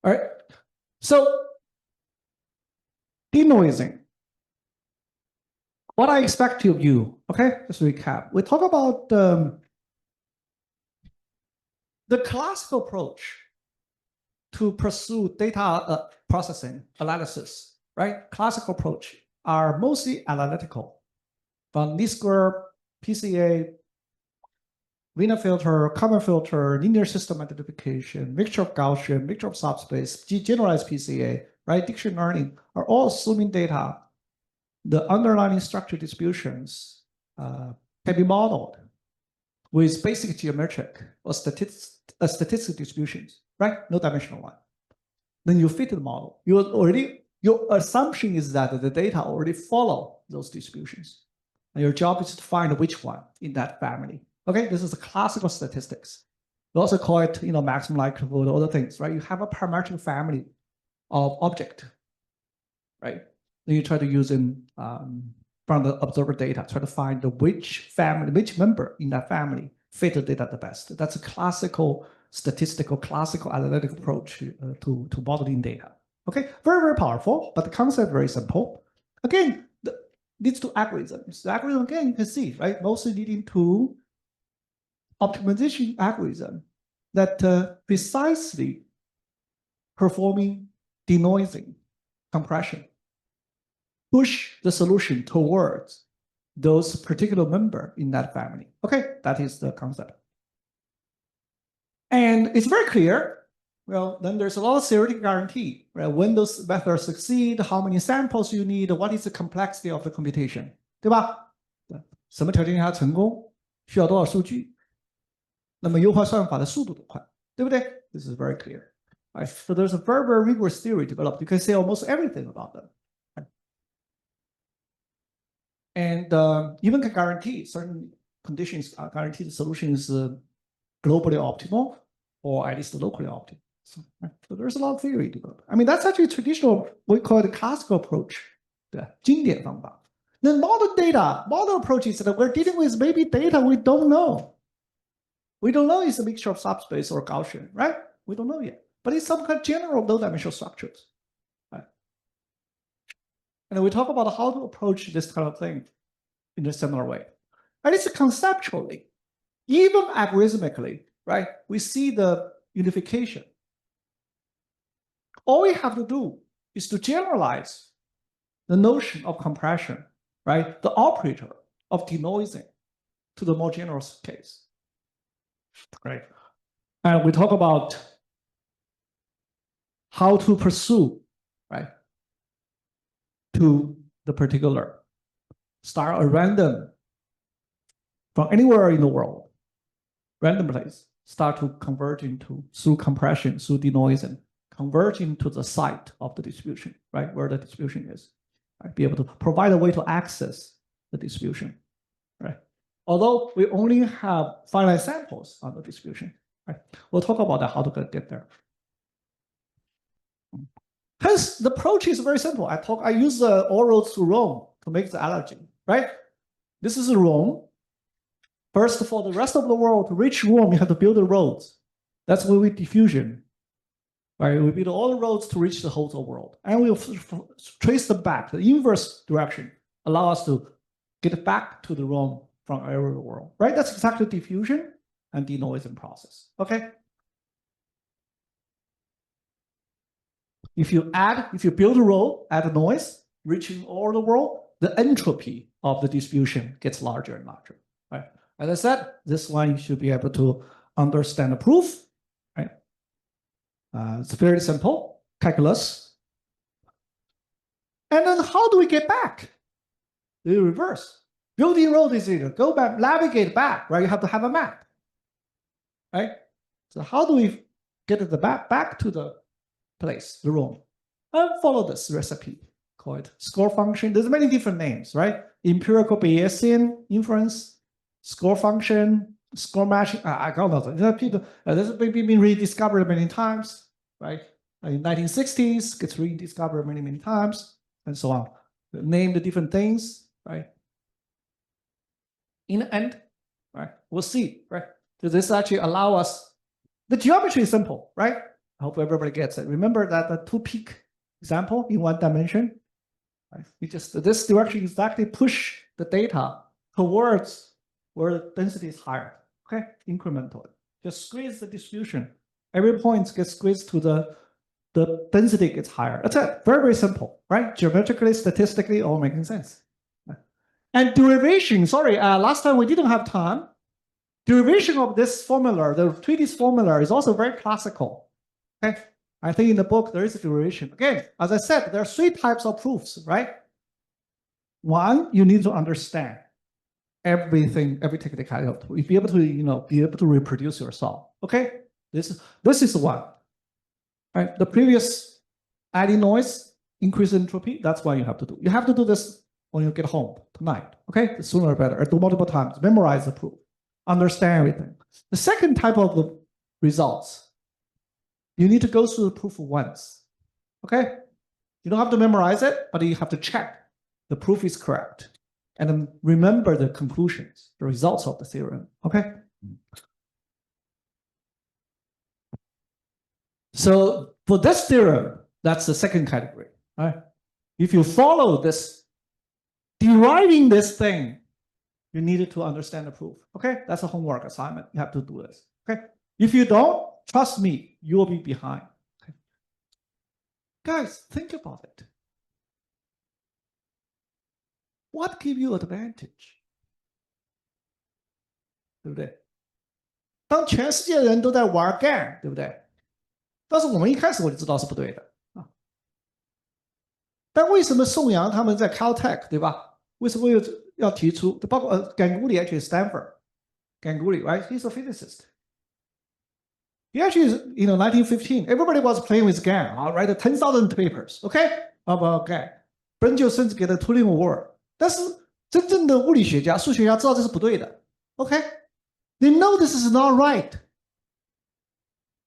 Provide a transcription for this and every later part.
All right. So denoising. What I expect of you, okay? Just recap. We talk about the classical approach to pursue data processing, analysis, right? Classical approach are mostly analytical. From least square, PCA, Wiener filter, common filter, linear system identification, mixture of Gaussian, mixture of subspace, generalized PCA, right? Dictionary learning are all assuming data. The underlying structure distributions can be modeled with basic geometric or statistical distributions, right? No dimensional one. Then you fit the model. Your assumption is that the data already follow those distributions. And your job is to find which one in that family. Okay, this is the classical statistics. We also call it, maximum likelihood, other things, right? You have a parametric family of object, right? Then you try to use them from the observer data, try to find which member in that family fit the data the best. That's a classical statistical, classical analytic approach to modeling data. Okay, very, very powerful, but the concept very simple. Again, leads to algorithms. The algorithm, again, you can see, right, mostly leading to optimization algorithm that precisely performing denoising, compression, push the solution towards those particular member in that family. Okay, that is the concept. And it's very clear. Well, then there's a lot of theoretical guarantee, right? When those methods succeed, how many samples you need, what is the complexity of the computation, 对吧？什么条件下成功，需要多少数据？那么优化算法的速度多快，对不对？ This is very clear. Right? So there's a very, very rigorous theory developed. You can say almost everything about them. Right? And even can guarantee certain conditions, guarantee the solution is globally optimal or at least locally optimal. So there's a lot of theory developed. I mean, that's actually traditional, we call it the classical approach, the 经典方法. Then model approaches that we're dealing with maybe data we don't know. We don't know it's a mixture of subspace or Gaussian, right? We don't know yet. But it's some kind of general low-dimensional structures. Right? And we talk about how to approach this kind of thing in a similar way. At least conceptually, even algorithmically, right? We see the unification. All we have to do is to generalize the notion of compression, right? The operator of denoising to the more general case, right? And we talk about how to pursue, right? To the particular, start a random from anywhere in the world, random place, start to convert into, through compression, through denoising, convert into the site of the distribution, right? Where the distribution is, right? Be able to provide a way to access the distribution, right? Although we only have finite samples on the distribution, right? We'll talk about that, how to get there. Hence, the approach is very simple. I use all roads to Rome to make the analogy, right? This is Rome. First, for the rest of the world to reach Rome, you have to build the roads. That's where we diffusion. Right? We build all the roads to reach the whole world. And we'll trace them back, the inverse direction, allow us to get back to the Rome from everywhere in the world. Right? That's exactly diffusion and denoising process. Okay? If you build a road, add a noise, reaching all the world, the entropy of the distribution gets larger and larger. Right? As I said, this one you should be able to understand the proof. Right? It's very simple, calculus. And then how do we get back? The reverse. Building road is either go back, navigate back, right? You have to have a map. Right? So how do we get the back to the place, the room? And follow this recipe, call it score function. There's many different names, right? Empirical Bayesian inference, score function, score matching. I don't know. This has been rediscovered many times, right? In 1960s, gets rediscovered many, many times, and so on. Name the different things, right? In the end, right? We'll see, right? So this actually allow us. The geometry is simple, right? I hope everybody gets it. Remember that the two peak example in one dimension? Right? You just, this direction exactly push the data towards where the density is higher, okay? Incrementally. Just squeeze the distribution. Every point gets squeezed to the density gets higher. That's it. Very, very simple, right? Geometrically, statistically, all making sense. And derivation, sorry, last time we didn't have time. Derivation of this formula, the treatise formula, is also very classical. Okay, I think in the book there is a derivation. Again, as I said, there are three types of proofs, right? One, you need to understand everything, every technicality. Be able to, be able to reproduce yourself. Okay, this is one. Right, the previous adding noise, increase entropy. That's what you have to do. You have to do this when you get home tonight. Okay, the sooner the better. Do multiple times. Memorize the proof. Understand everything. The second type of the results, you need to go through the proof once. Okay? You don't have to memorize it, but you have to check the proof is correct. And then remember the conclusions, the results of the theorem. Okay? So for this theorem, that's the second category. Right? If you follow this, deriving this thing, you needed to understand the proof. Okay, that's a homework assignment. You have to do this. Okay, if you don't, trust me, you will be behind. Okay? Guys, think about it. What gives you advantage? 对不对？当全世界人都在玩 GAN， 对不对？但是我们一开始我就知道是不对的啊。但为什么宋阳他们在 Caltech， 对吧？为什么要提出？包括Ganguly actually Stanford, Ganguly, right? He's a physicist. He actually, 1915, everybody was playing with GAN. I'll write 10,000 papers, okay, about GAN. 别人就甚至给他 Turing Award. 但是真正的物理学家、数学家知道这是不对的 ，okay? They know this is not right.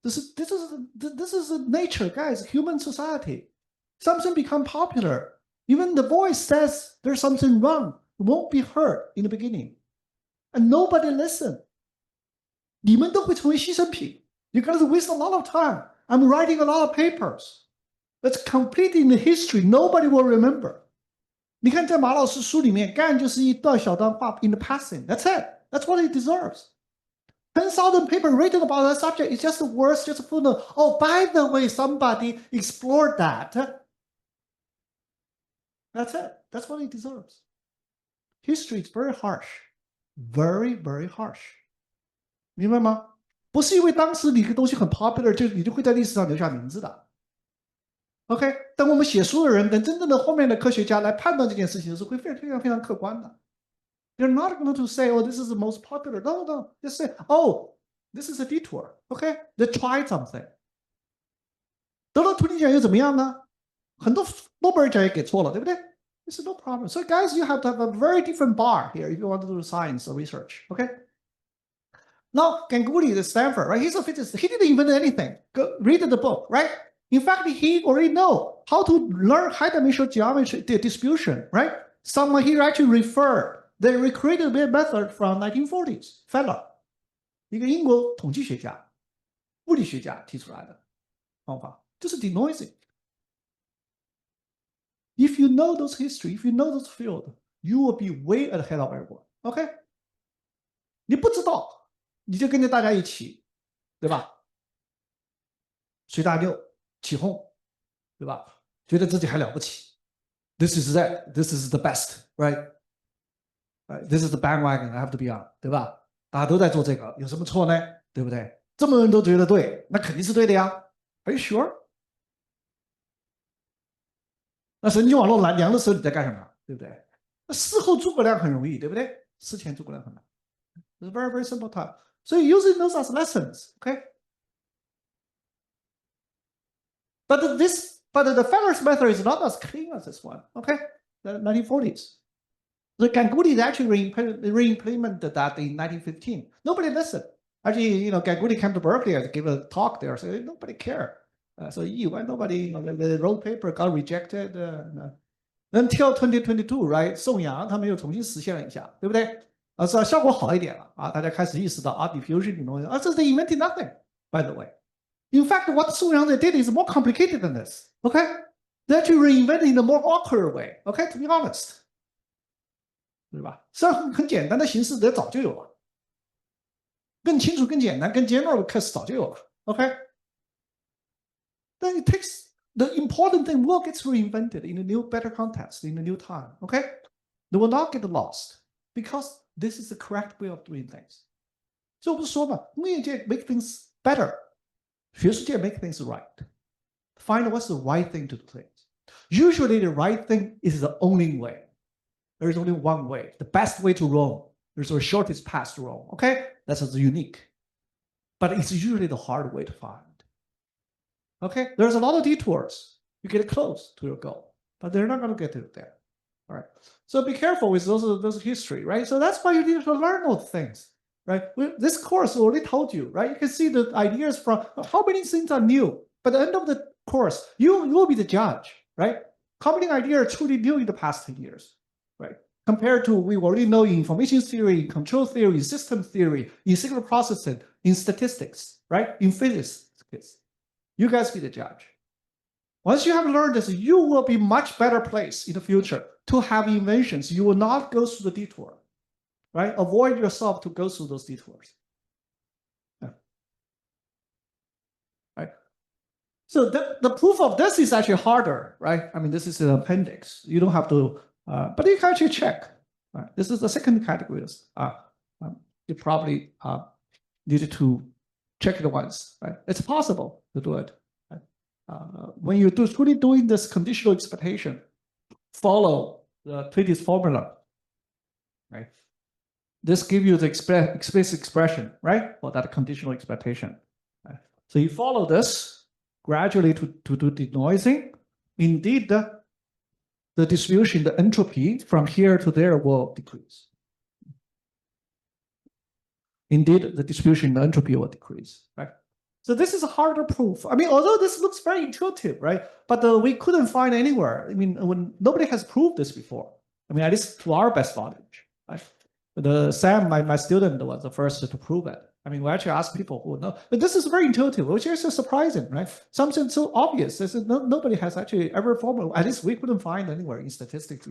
This is the nature, guys. Human society. Something become popular. Even the voice says there's something wrong. It won't be heard in the beginning. And nobody listen. 你们都会成为牺牲品. You're going to waste a lot of time. I'm writing a lot of papers. That's completing the history. Nobody will remember. 你看在马老师书里面，干就是一段小段话 in the passing. That's it. That's what it deserves. 10,000 papers written about that subject. It's just words, just footnote. Oh, by the way, somebody explored that. That's it. That's what it deserves. History is very harsh. Very, very harsh. 明白吗？不是因为当时你个东西很 popular， 你就会在历史上留下名字的。OK， 等我们写书的人，等真正的后面的科学家来判断这件事情的时候，会非常非常客观的。They're not going to say, "Oh, this is the most popular." No, no. Just say, "Oh, this is a detour." OK, they try something. 得了图灵奖又怎么样呢？很多诺贝尔奖也给错了，对不对？ This is no problem. So, guys, you have to have a very different bar here if you want to do science or research. OK. Now, Ganguly at Stanford, right? He's a physicist. He didn't invent anything. Go read the book, right? In fact, he already know how to learn high-dimensional geometry, the distribution, right? Someone he actually referred. They recreated their method from 1940s. Feller, 一个英国统计学家、物理学家提出来的方法，就是 denoising. If you know those history, if you know those field, you will be way ahead of everyone. OK? 你不知道，你就跟着大家一起，对吧？随大流。起哄，对吧？觉得自己还了不起 ，This is that, this is the best, right? This is the bandwagon I have to be on, 对吧？大家都在做这个，有什么错呢？对不对？这么多人都觉得对，那肯定是对的呀。Are you sure？ 那神经网络量的时候你在干什么？对不对？那事后诸葛亮很容易，对不对？事前诸葛亮很难。It's very, very simple time. So using those as lessons, okay? But the Feller's method is not as clean as this one, okay? The 1940s. The Ganguly actually re-implemented that in 1915. Nobody listened. Actually, Ganguly came to Berkeley and gave a talk there, so nobody cared. So nobody, the road paper got rejected until 2022, right? 宋阳他们又重新实现了一下，对不对？是效果好一点了啊，大家开始意识到diffusion 这种东西，这是 they invented nothing, by the way. In fact, what Su Yang they did is more complicated than this. Okay, they actually reinvented in a more awkward way. Okay, to be honest. 对吧？虽然很简单的形式也早就有了，更清楚、更简单、更 general 的 case 早就有了。OK， then it takes the important thing will get reinvented in a new, better context, in a new time. OK， they will not get lost because this is the correct way of doing things. 所以我不是说嘛，工业界 make things better， 学术界 make things right. Find what's the right thing to do things. Usually, the right thing is the only way. There is only one way, the best way to Rome. There's the shortest path to Rome. Okay, that's unique, but it's usually the hard way to find. Okay, there's a lot of detours. You get close to your goal, but they're not going to get you there. All right, so be careful with those history, right? So that's why you need to learn those things, right? This course already told you, right? You can see the ideas from how many things are new. By the end of the course, you will be the judge, right? How many ideas are truly new in the past 10 years? Right? Compared to we already know in information theory, control theory, system theory, in signal processing, in statistics, right? In physics. You guys be the judge. Once you have learned this, you will be much better placed in the future to have inventions. You will not go through the detour, right? Avoid yourself to go through those detours. Yeah. Right? So the proof of this is actually harder, right? I mean, this is an appendix. You don't have to but you can actually check. Right? This is the second category. You probably needed to check it once. Right? It's possible to do it. Right? When you're truly doing this conditional expectation, follow the treatise formula. Right? This gives you the explicit expression, right, for that conditional expectation. Right? So you follow this gradually to do denoising. Indeed, the distribution, the entropy from here to there will decrease. Indeed, the distribution, the entropy will decrease, right? So this is a harder proof. I mean, although this looks very intuitive, right? But we couldn't find anywhere. I mean, when nobody has proved this before. I mean, at least to our best knowledge, right? Sam, my student, was the first to prove it. I mean, we actually asked people who know, but this is very intuitive, which is surprising, right? Something so obvious. Nobody has actually ever formulated, at least we couldn't find anywhere in statistics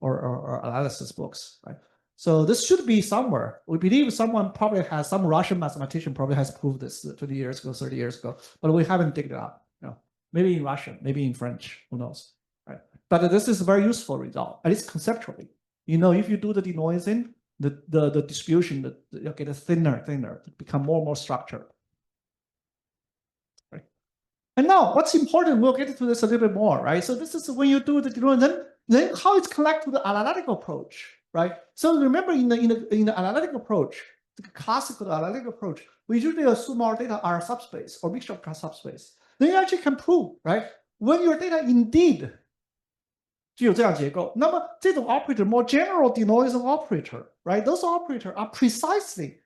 or analysis books, right? So this should be somewhere. We believe someone probably has, some Russian mathematician probably has proved this 20 years ago, 30 years ago, but we haven't digged it up. You know, maybe in Russian, maybe in French, who knows, right? But this is a very useful result, at least conceptually. You know, if you do the denoising, the distribution, you get thinner, become more and more structured. Right? And now, what's important? We'll get into this a little bit more, right? So this is when you do the denoising, then how it's connected to the analytical approach, right? So remember, in the analytical approach, the classical analytical approach, we usually assume our data are a subspace or mixture of subspace. Then you actually can prove, right? When your data indeed 具有这样结构，那么这种 operator more general denoising operator, right? Those operator are precisely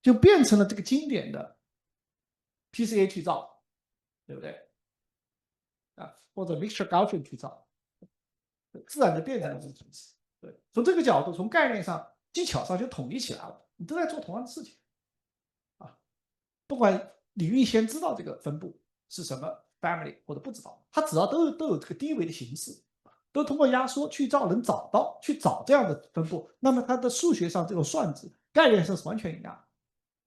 就变成了这个经典的 PCA 去造，对不对？啊，或者 mixture Gaussian 去造，自然的变成了这个形式。对，从这个角度，从概念上、技巧上就统一起来了，你都在做同样的事情，啊，不管你预先知道这个分布是什么 family 或者不知道，它只要都有这个低维的形式。都通过压缩去造能找到去找这样的分布，那么它的数学上这种算子概念上是完全一样，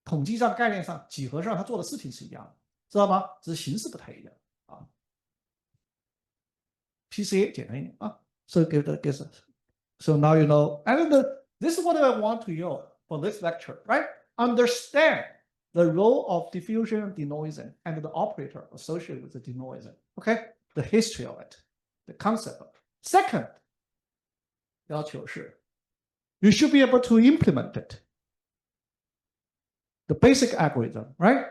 统计上概念上几何上它做的事情是一样的，知道吗？只是形式不太一样啊。PCA 简单一点啊 ，so give the guess. So now you know, and this is what I want to you for this lecture, right? Understand the role of diffusion, denoising, and the operator associated with the denoising. Okay, the history of it, the concept of it. Second, 要求是 you should be able to implement it. The basic algorithm, right?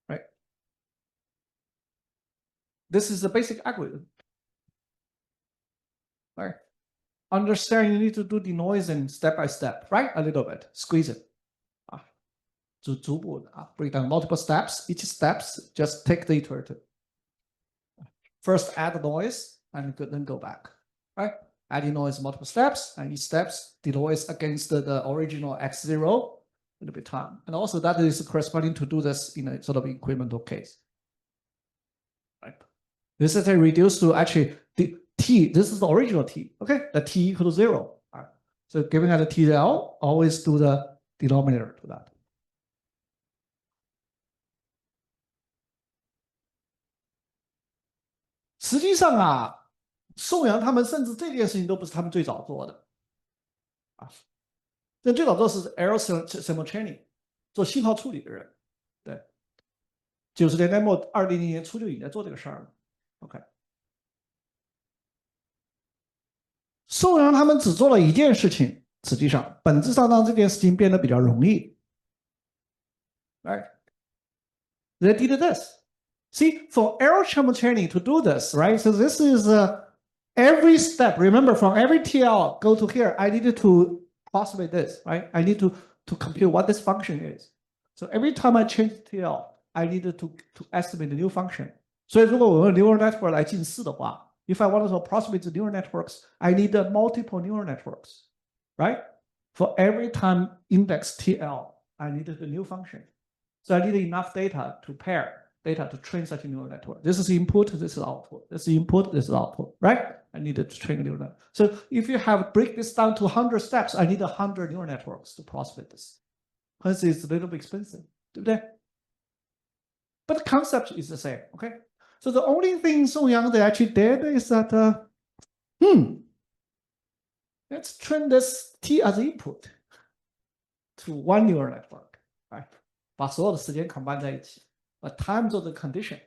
Right. This is the basic algorithm. Right. Understand you need to do denoising step by step, right? A little bit, squeeze it. 逐步的啊 break down multiple steps. Each steps just take the iterative. First add the noise and then go back, right? adding noise multiple steps, and each steps denoise against the original x0 a little bit time. And also that is corresponding to do this in a sort of incremental case. Right. This is a reduced to actually the t, this is the original t, okay? The t equal to 0. All right. So given that the TL, always do the denominator to that. 实际上啊，宋阳他们甚至这件事情都不是他们最早做的啊，这最早做是 Errol Simultaneous 做信号处理的人，对，90年代末2000年初就已经在做这个事儿了。OK， 宋阳他们只做了一件事情，实际上本质上让这件事情变得比较容易。Right? They did this. See, for error simultaneity to do this, right? So this is every step. Remember, from every TL go to here, I needed to approximate this, right? I need to compute what this function is. So every time I change TL, I needed to estimate the new function. 所以如果我用 neural network 来近似的话 if I wanted to approximate the neural networks, I need multiple neural networks, right? For every time index TL, I needed a new function. So I need enough data to pair data to train such a neural network. This is input, this is output. This is input, this is output, right? I needed to train a neural network. So if you have break this down to 100 steps, I need 100 neural networks to approximate this. Hence, it's a little bit expensive, 对不对? But the concept is the same, okay? So the only thing Song Yang they actually did is that, let's train this T as input to one neural network, right? 把所有的时间 combine 在一起。But times of the condition.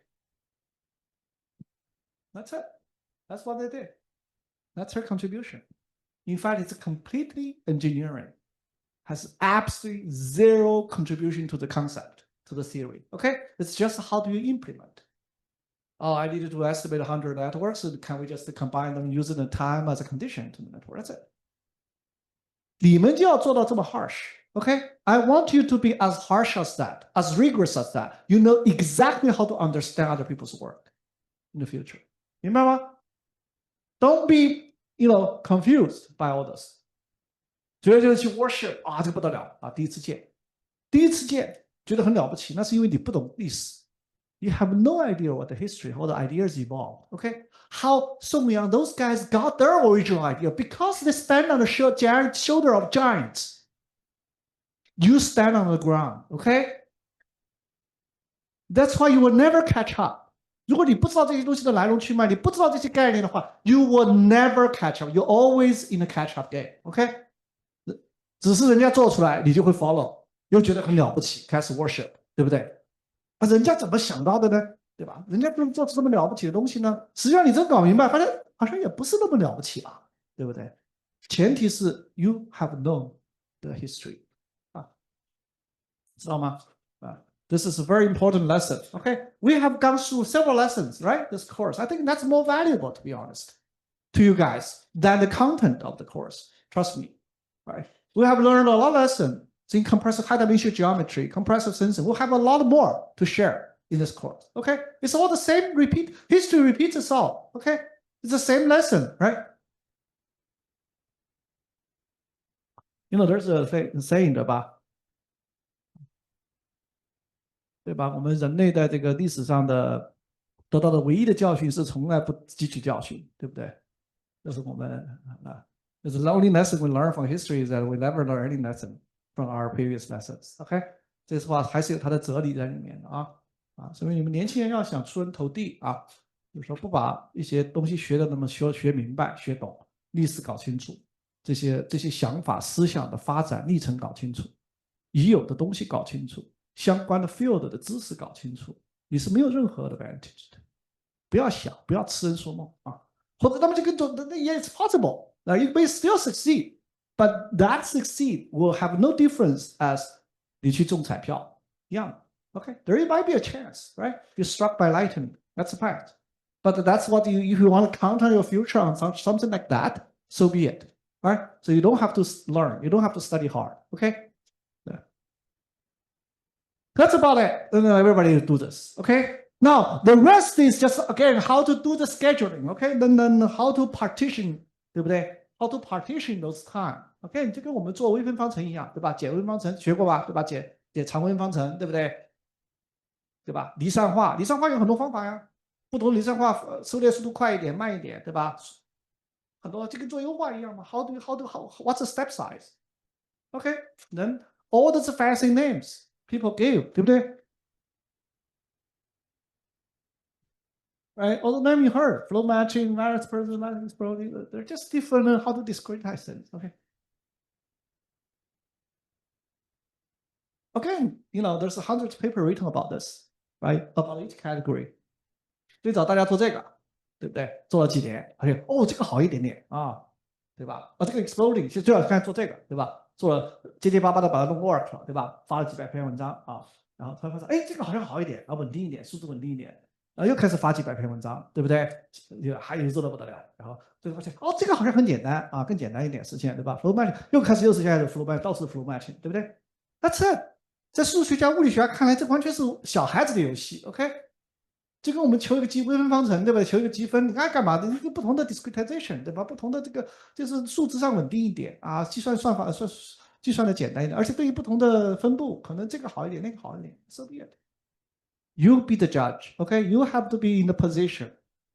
That's it. That's what they did. That's her contribution. In fact, it's completely engineering. Has absolutely zero contribution to the concept, to the theory. Okay? It's just how do you implement. Oh, I needed to estimate 100 networks. So can we just combine them using the time as a condition to the network? That's it. 你们就要做到这么 harsh. Okay, I want you to be as harsh as that, as rigorous as that. You know exactly how to understand other people's work in the future. 明白吗? Don't be, confused by all this. 觉得去 worship 啊，这个不得了啊！第一次见觉得很了不起，那是因为你不懂历史。You have no idea what the history, how the ideas evolved. Okay, how Song Yang, those guys got their original idea because they stand on the shoulder of giants. You stand on the ground, okay? That's why you will never catch up. 如果你不知道这些东西的来龙去脉，你不知道这些概念的话 you will never catch up. You're always in a catch-up game, okay? 只是人家做出来，你就会 follow， 又觉得很了不起，开始 worship， 对不对？啊，人家怎么想到的呢？对吧？人家怎么做出这么了不起的东西呢？实际上你真搞明白，发现好像也不是那么了不起吧，对不对？前提是 you have known the history。知道吗? This is a very important lesson. Okay, we have gone through several lessons, right? This course. I think that's more valuable, to be honest, to you guys than the content of the course. Trust me, right? We have learned a lot of lessons in compressive high-dimensional geometry, compressive sensing. We'll have a lot more to share in this course. Okay, it's all the same. History repeats itself. Okay, it's the same lesson, right? There's a saying about. 对吧？我们人类在这个历史上的得到的唯一的教训是从来不汲取教训，对不对？这是我们There's the only lesson we learn from history is that we never learn any lesson from our previous lessons. OK， 这句话还是有它的哲理在里面的所以你们年轻人要想出人头地啊，有时候不把一些东西学的那么学明白、学懂，历史搞清楚，这些想法、思想的发展历程搞清楚，已有的东西搞清楚。相关的 field 的知识搞清楚，你是没有任何的 advantage 的。不要想，不要痴人说梦或者他们就跟it's possible. You may still succeed, but that succeed will have no difference as 你去中彩票一样。Okay, there might be a chance, right? You're struck by lightning. That's a fact. But that's what if you want to count on your future on something like that, so be it. Right? So you don't have to learn. You don't have to study hard. Okay? That's about it. Everybody do this, okay? Now, the rest is just, again, how to do the scheduling, okay? Then how to partition, 对不对? how to partition those time。OK， 就跟我们做微分方程一样，对吧？解微分方程学过吧？对吧？解常微分方程，对不对？对吧？离散化有很多方法呀，不同离散化收列速度快一点、慢一点，对吧？很多就跟做优化一样嘛。What's the step size？ OK，then all those fancy names people give， 对不对？Right, all the name you heard, flow matching, variance personalizing, they're just different how to discretize things. Again, there's hundreds of papers written about this, right? About each category. 最早大家做这个，对不对？做了几年，这个好一点点啊，对吧？这个 exploding 其实最好看做这个，对吧？做了结结巴巴的把它弄 work 了，对吧？发了几百篇文章啊，然后突然发现，这个好像好一点，稳定一点，速度稳定一点。又开始发几百篇文章，对不对？还有做的不得了，然后最后发现，这个好像很简单啊，更简单一点实现，对吧 ？flow matching 又实现了 flow matching，到处 flow matching，对不对？That's it，在数学家、物理学家看来，这完全是小孩子的游戏。OK， 就跟我们求一个微分方程，对吧？求一个积分，你爱干嘛的？一个不同的 discretization， 对吧？不同的这个就是数值上稳定一点啊，计算的简单一点，而且对于不同的分布，可能这个好一点，那个好一点 ，so be it。You be the judge, okay? You have to be in the position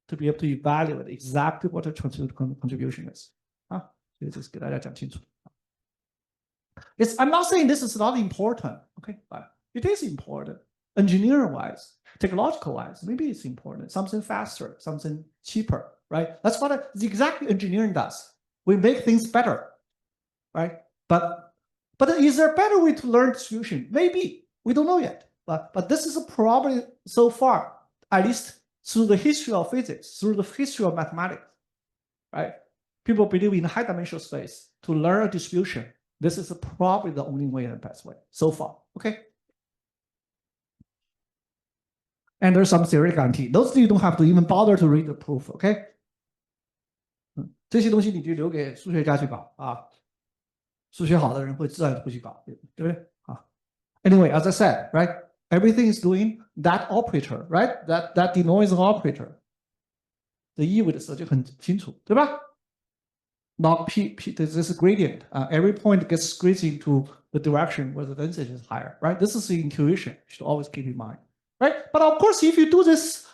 to be able to evaluate exactly what the contribution is. 啊，所以这是给大家讲清楚。I'm not saying this is not important, okay? But it is important, engineering-wise, technological-wise. Maybe it's important. Something faster, something cheaper, right? That's what exactly engineering does. We make things better, right? But is there a better way to learn distribution? Maybe. We don't know yet. But this is probably so far, at least through the history of physics, through the history of mathematics, right? People believe in high dimensional space to learn a distribution. This is probably the only way and the best way so far. Okay. And there's some theory guarantee. Those you don't have to even bother to read the proof. Okay. 这些东西你就留给数学家去搞啊，数学好的人会自然会去搞，对不对啊 ？Anyway, as I said, right? Everything is doing that operator, right? That denoising operator 的意味的时候就很清楚，对吧 ？Log p, this is gradient. Every point gets squeezed into the direction where the density is higher, right? This is the intuition. You should always keep in mind, right? But of course, if you do this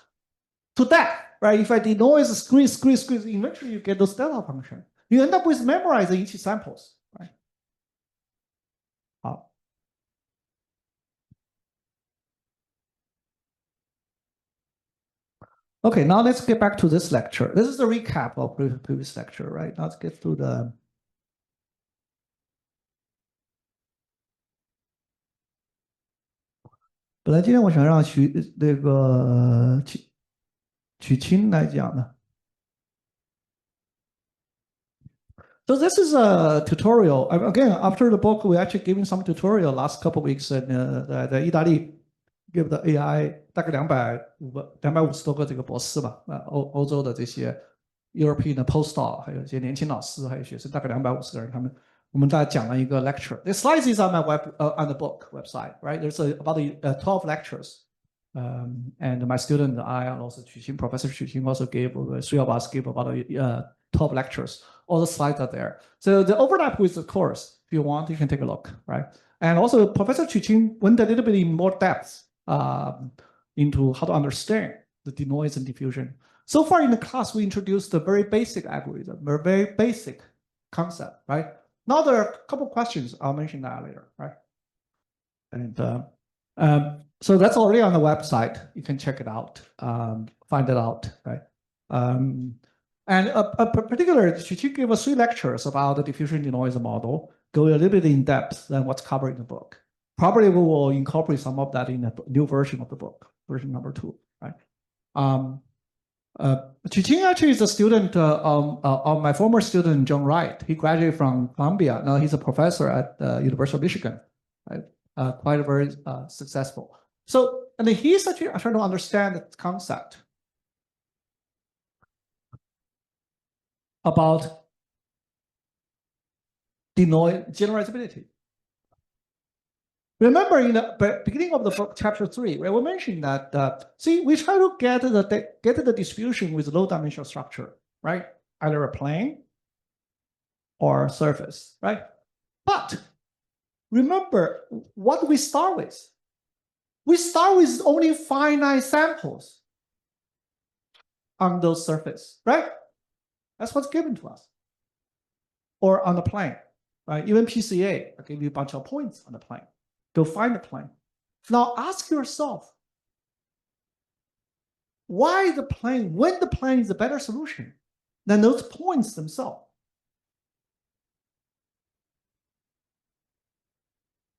to that, right? If I denoise, squeeze, eventually you get those delta function. You end up with memorizing each samples, right? 好。Okay, now let's get back to this lecture. This is a recap of previous lecture, right? Now let's get through the. 本来今天我想让曲清来讲的。So this is a tutorial. Again, after the book, we actually giving some tutorial last couple of weeks 在意大利 give 的 AI 大概250多个这个博士吧，欧洲的这些 European 的 postdoc， 还有一些年轻老师，还有学生，大概250个人，我们大家讲了一个 lecture. The slides is on my on the book website, right? There's about 12 lectures. And my student, I also Professor Xuqing also gave, three of us gave about 12 lectures. All the slides are there. So the overlap with the course, if you want, you can take a look, right? And also Professor Xuqing went a little bit in more depth into how to understand the denoise and diffusion. So far in the class, we introduced a very basic algorithm, a very basic concept, right? Now there are a couple of questions. I'll mention that later, right? And so that's already on the website. You can check it out, find it out, right? And particularly, she gave us 3 lectures about the diffusion denoise model, going a little bit in depth than what's covered in the book. Probably we will incorporate some of that in a new version of the book, version number 2, right? Xuqing actually is a student of my former student, John Wright. He graduated from Columbia. Now he's a professor at the University of Michigan, right? Quite very successful. So, and he's actually trying to understand the concept about denoise generalizability. Remember in the beginning of the book, chapter 3, where we mentioned that, see, we try to get the distribution with low dimensional structure, right? Either a plane or surface, right? But remember what we start with. We start with only finite samples on those surface, right? That's what's given to us. Or on the plane, right? Even PCA, I give you a bunch of points on the plane. Go find the plane. Now ask yourself, why the plane, when the plane is a better solution than those points themselves?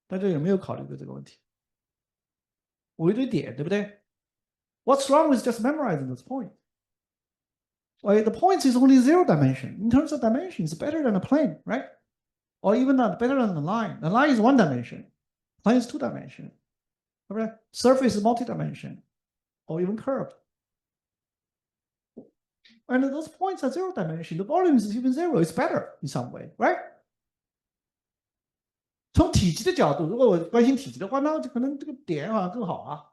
大家有没有考虑过这个问题？我一堆点，对不对 ？What's wrong with just memorizing those points? Right, the points is only 0 dimension. In terms of dimension, it's better than a plane, right? Or even not better than the line. The line is 1 dimension. Plane is 2 dimension. Right? Surface is multi-dimension, or even curved. And those points are 0 dimension. The volume is even 0. It's better in some way, right? 从体积的角度，如果我关心体积的话，那就可能这个点好像更好啊。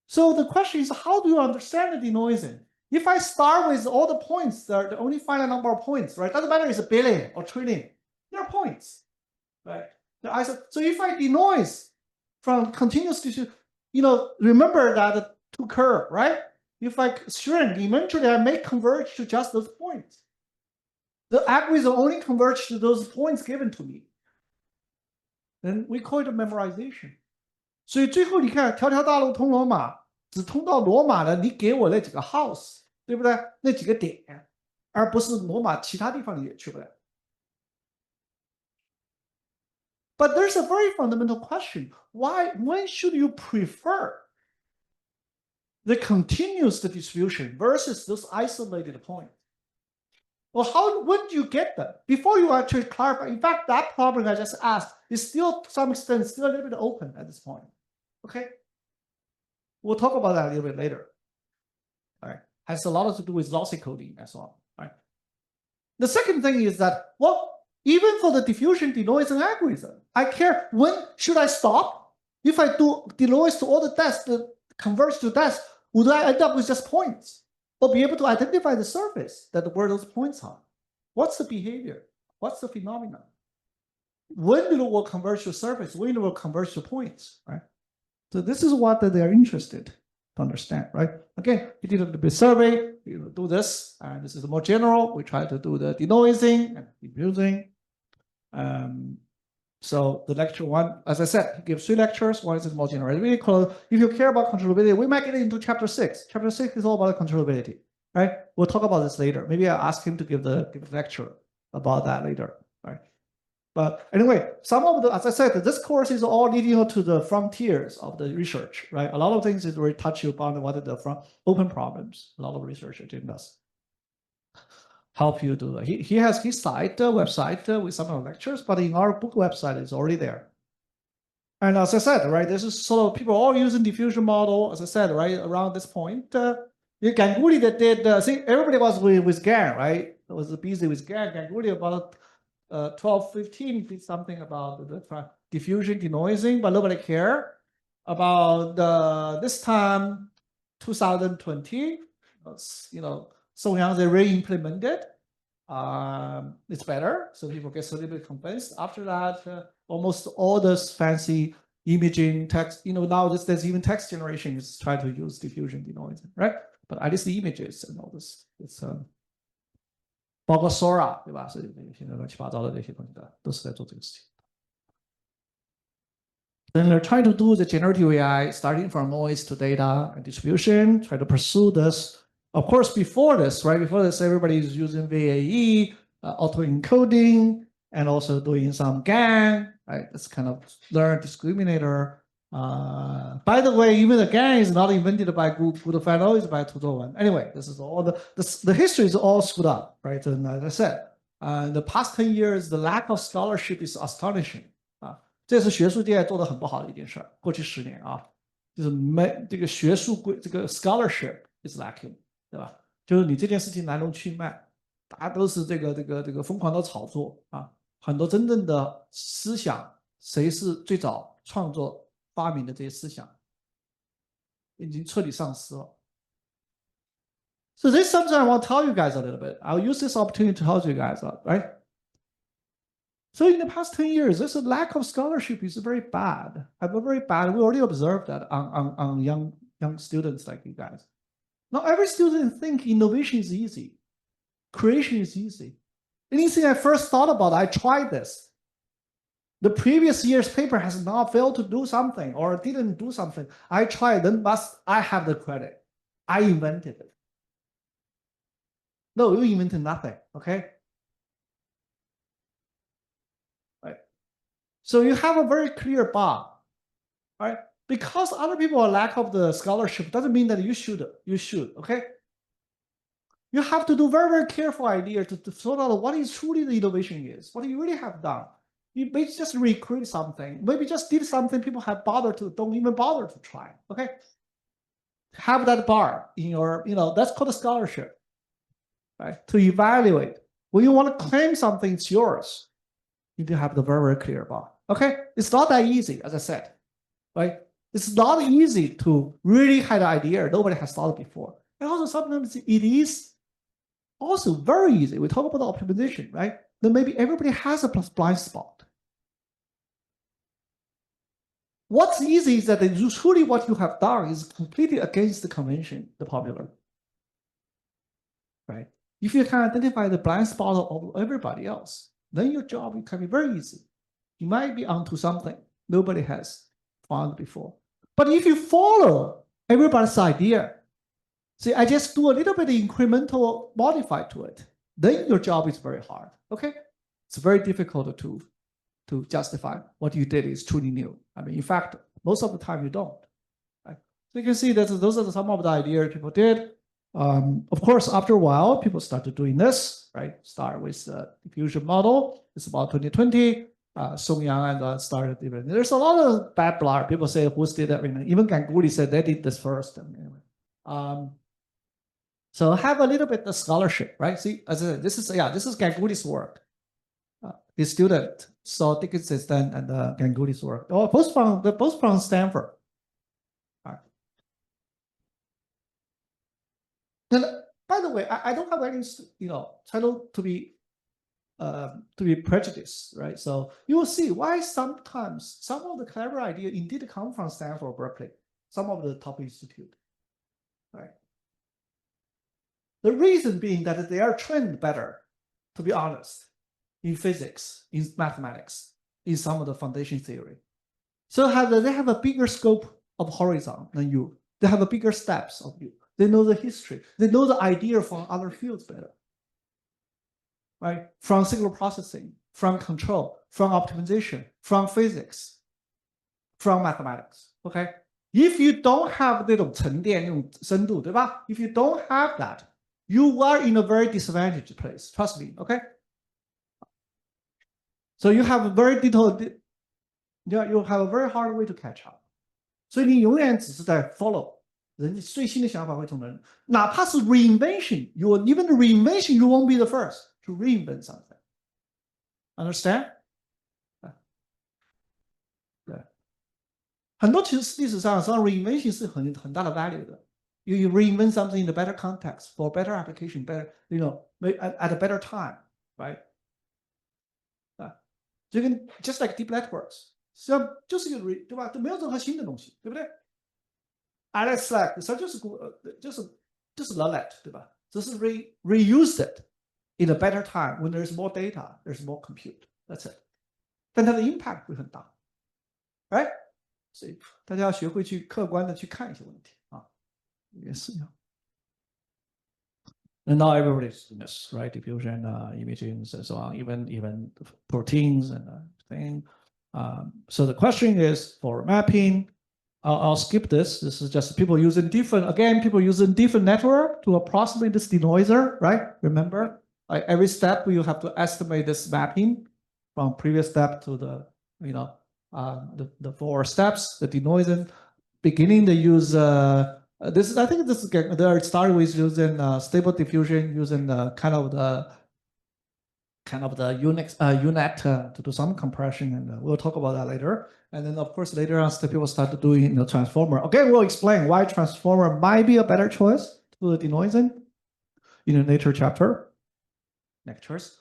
So the question is, how do you understand the denoising? If I start with all the points, there are only finite number of points, right? Doesn't matter if it's a billion or trillion. There are points, right? So if I denoise from continuous to, remember that two curve, right? If I shrink, eventually I may converge to just those points. The algorithm only converge to those points given to me. Then we call it memorization. 所以最后你看，条条大路通罗马，只通到罗马的，你给我那几个 house， 对不对？那几个点，而不是罗马其他地方你也去不了。But there's a very fundamental question: when should you prefer the continuous distribution versus those isolated points? Well, when do you get them? Before you actually clarify, in fact, that problem I just asked is still, to some extent, still a little bit open at this point. Okay? We'll talk about that a little bit later. All right. Has a lot to do with lossy coding and so on. All right. The second thing is that, well, even for the diffusion denoising algorithm, I care when should I stop? If I do denoise to all the depths that converge to depths, would I end up with just points? Or be able to identify the surface that where those points are? What's the behavior? What's the phenomenon? When it will converge to surface? When it will converge to points? Right. So this is what they are interested to understand. Right. Again, we did a little bit survey. We will do this, and this is more general. We try to do the denoising and diffusing. So the lecture one, as I said, he gives 3 lectures. One is more general. Really cool. If you care about controllability, we might get into chapter 6. Chapter 6 is all about controllability, right? We'll talk about this later. Maybe I'll ask him to give the lecture about that later, right? But anyway, some of the, as I said, this course is all leading to the frontiers of the research, right? A lot of things is very touchy upon what are the open problems. A lot of research agendas help you do that. He has his site, website with some of the lectures, but in our book website, it's already there. And as I said, right, this is sort of people all using diffusion model, as I said, right, around this point. Ganguly that did, see, everybody was with GAN, right? It was busy with GAN. Ganguly about 12-15 did something about the diffusion denoising, but nobody cared. About this time, 2020, Song Yang, they re-implemented. It's better, so people get a little bit convinced. After that, almost all this fancy imaging text, now there's even text generation is trying to use diffusion denoising, right? But at least the images and all this, it's 包括 Sora 对吧？是现在乱七八糟的这些东西的，都是在做这个事情。Then they're trying to do the generative AI, starting from noise to data and distribution, try to pursue this. Of course, before this, right? Before this, everybody is using VAE, auto-encoding, and also doing some GAN, right? It's kind of learn discriminator. By the way, even the GAN is not invented by Goodfellow, it's by 2001. Anyway, this is all the history is all screwed up, right? And as I said, in the past 10 years, the lack of scholarship is astonishing. 这是学术界做的很不好的一件事儿。过去10年啊，就是没这个学术这个 scholarship is lacking。对吧？就是你这件事情来龙去脉，大家都是这个疯狂的炒作啊，很多真正的思想，谁是最早创作发明的这些思想，已经彻底丧失了。So this is something I want to tell you guys a little bit. I'll use this opportunity to tell you guys, right? So in the past 10 years, there's a lack of scholarship is very bad. Very bad. We already observed that on young students like you guys. Not every student think innovation is easy. Creation is easy. Anything I first thought about, I tried this. The previous year's paper has not failed to do something or didn't do something. I tried, then must I have the credit. I invented it. No, you invented nothing, okay? Right. So you have a very clear bar, right? Because other people are lack of the scholarship doesn't mean that you should, okay? You have to do very, very careful idea to sort out what is truly the innovation is, what you really have done. You may just recreate something, maybe just did something people have bothered to, don't even bother to try, okay? Have that bar in your, that's called a scholarship, right? To evaluate. When you want to claim something, it's yours. You do have the very, very clear bar, okay? It's not that easy, as I said, right? It's not easy to really have an idea nobody has thought before. And also sometimes it is also very easy. We talk about the optimization, right? Then maybe everybody has a blind spot. What's easy is that truly what you have done is completely against the convention, the popular, right? If you can identify the blind spot of everybody else, then your job can be very easy. You might be onto something nobody has found before. But if you follow everybody's idea, see, I just do a little bit of incremental modify to it, then your job is very hard, okay? It's very difficult to justify what you did is truly new. I mean, in fact, most of the time you don't. Right? So you can see that those are some of the ideas people did. Of course, after a while, people started doing this, right? Start with the diffusion model. It's about 2020. Song Yang and started even. There's a lot of bad blood. People say, who's did that? Even Ganguly said they did this first. Anyway. So have a little bit of scholarship, right? See, as I said, this is Ganguly's work. His student saw Dickinson's and Ganguly's work. Oh, both from Stanford. All right. And by the way, I don't have any title to be prejudiced, right? So you will see why sometimes some of the clever idea indeed come from Stanford or Berkeley, some of the top institute, right? The reason being that they are trained better, to be honest, in physics, in mathematics, in some of the foundation theory. So they have a bigger scope of horizon than you. They have a bigger steps of you. They know the history. They know the idea from other fields better, right? From signal processing, from control, from optimization, from physics, from mathematics, okay? If you don't have 这种沉淀、这种深度，对吧? If you don't have that, you are in a very disadvantaged place. Trust me, okay? So you have a very detailed, you have a very hard way to catch up. 所以你永远只是在 follow 人家最新的想法会从人，哪怕是 reinvention, even the reinvention, you won't be the first to reinvent something. Understand? 对，很多其实历史上reinvention 是很大的 value 的。You reinvent something in a better context for better application, better, at a better time, right? 就跟 just like deep networks， 实际上就是一个对吧？都没有任何新的东西，对不对 ？Alex Slack 实际上就是 LLET， 对吧？只是 reuse it in a better time when there's more data, there's more compute. That's it. 但它的 impact 会很大 ，right？ 所以大家要学会去客观的去看一些问题啊，也是一样。And now everybody's doing this, right? Diffusion, imaging, and so on, even proteins and thing. So the question is for mapping. I'll skip this. This is just people using different network to approximate this denoiser, right? Remember, every step you have to estimate this mapping from previous step to the the 4 steps. The denoising beginning they use. I think this is they started with using stable diffusion, using kind of the UNet to do some compression, and we'll talk about that later. And then of course later on, people started doing transformer. Okay, we'll explain why transformer might be a better choice to the denoising. in the Nature chapter lectures.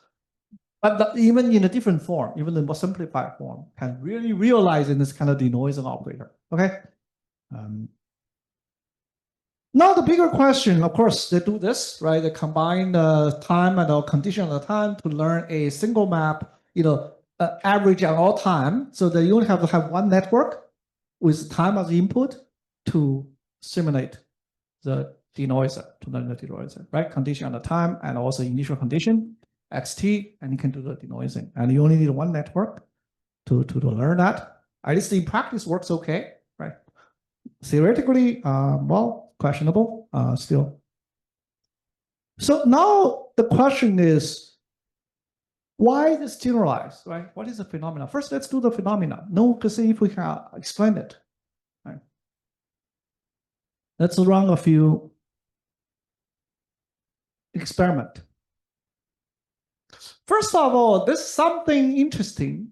But even in a different form, even the more simplified form, can really realize in this kind of denoising operator. Okay. Now the bigger question, of course, they do this, right? They combine the time and the condition of the time to learn a single map, average at all time. So that you only have to have one network with time as input to simulate the denoiser, to learn the denoiser, right? Condition on the time and also initial condition, xt, and you can do the denoising. And you only need one network to learn that. At least in practice works okay, right? Theoretically, well, questionable still. So now the question is, why this generalized, right? What is the phenomenon? First, let's do the phenomena. No, because see if we can explain it. Right? Let's run a few experiment. First of all, there's something interesting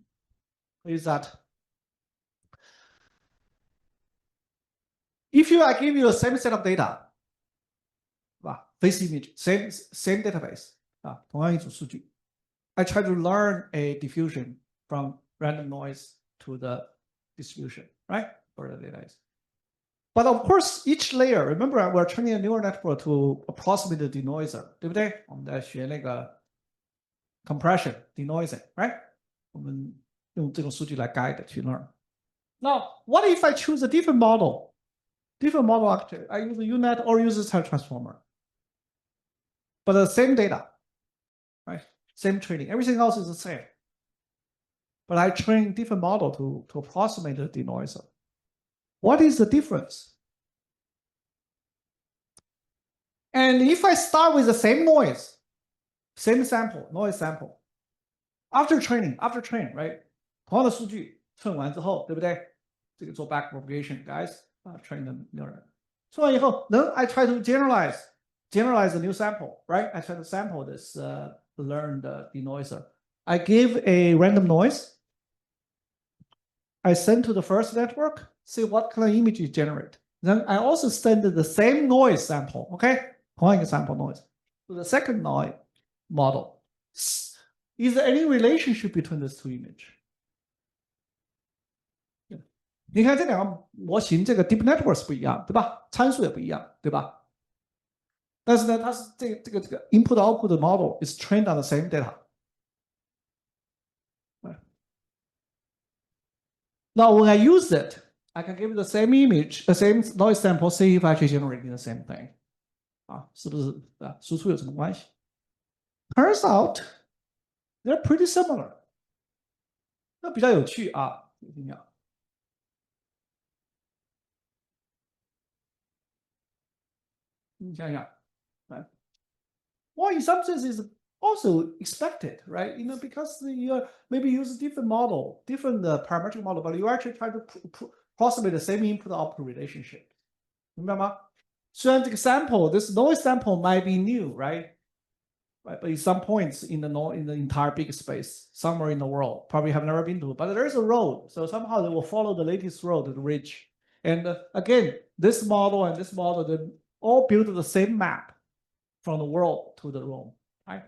is that if I give you the same set of data, face image, same database, 同样一组数据, I try to learn a diffusion from random noise to the distribution, right? For the data. But of course, each layer, remember, we're training a neural network to approximate the denoiser, 对不对？我们在学那个 compression, denoising, right? 我们用这种数据来 guide 去 learn. Now, what if I choose a different model? Different model architecture. I use a UNet or use a time transformer. But the same data, right? Same training. Everything else is the same. But I train different model to approximate the denoiser. What is the difference? And if I start with the same noise, same sample, noise sample, after training, right? 同样的数据测完之后，对不对？这个做 back propagation, guys, train the neural. 测完以后， then I try to generalize the new sample, right? I try to sample this learned denoiser. I give a random noise. I send to the first network, see what kind of image you generate. Then I also send the same noise sample, okay? 同样一个 sample noise to the second noise model. Is there any relationship between these two images? 你看这两个模型，这个 deep networks 不一样，对吧？参数也不一样，对吧？但是呢，它是这个 input output model is trained on the same data. Now, when I use it, I can give it the same image, the same noise sample, see if I actually generating the same thing. 是不是输出有什么关系 ？Turns out they're pretty similar. 那比较有趣啊，听讲。你想想，right? Well, in some sense, it's also expected, right? Because you maybe use a different model, different parametric model, but you actually try to approximate the same input-output relationship. 明白吗？虽然这个 sample, this noise sample might be new, right? But at some points in the entire big space, somewhere in the world, probably have never been to, but there is a road, so somehow they will follow the latest road to reach. And again, this model and this model, they all build the same map from the world to the room, right?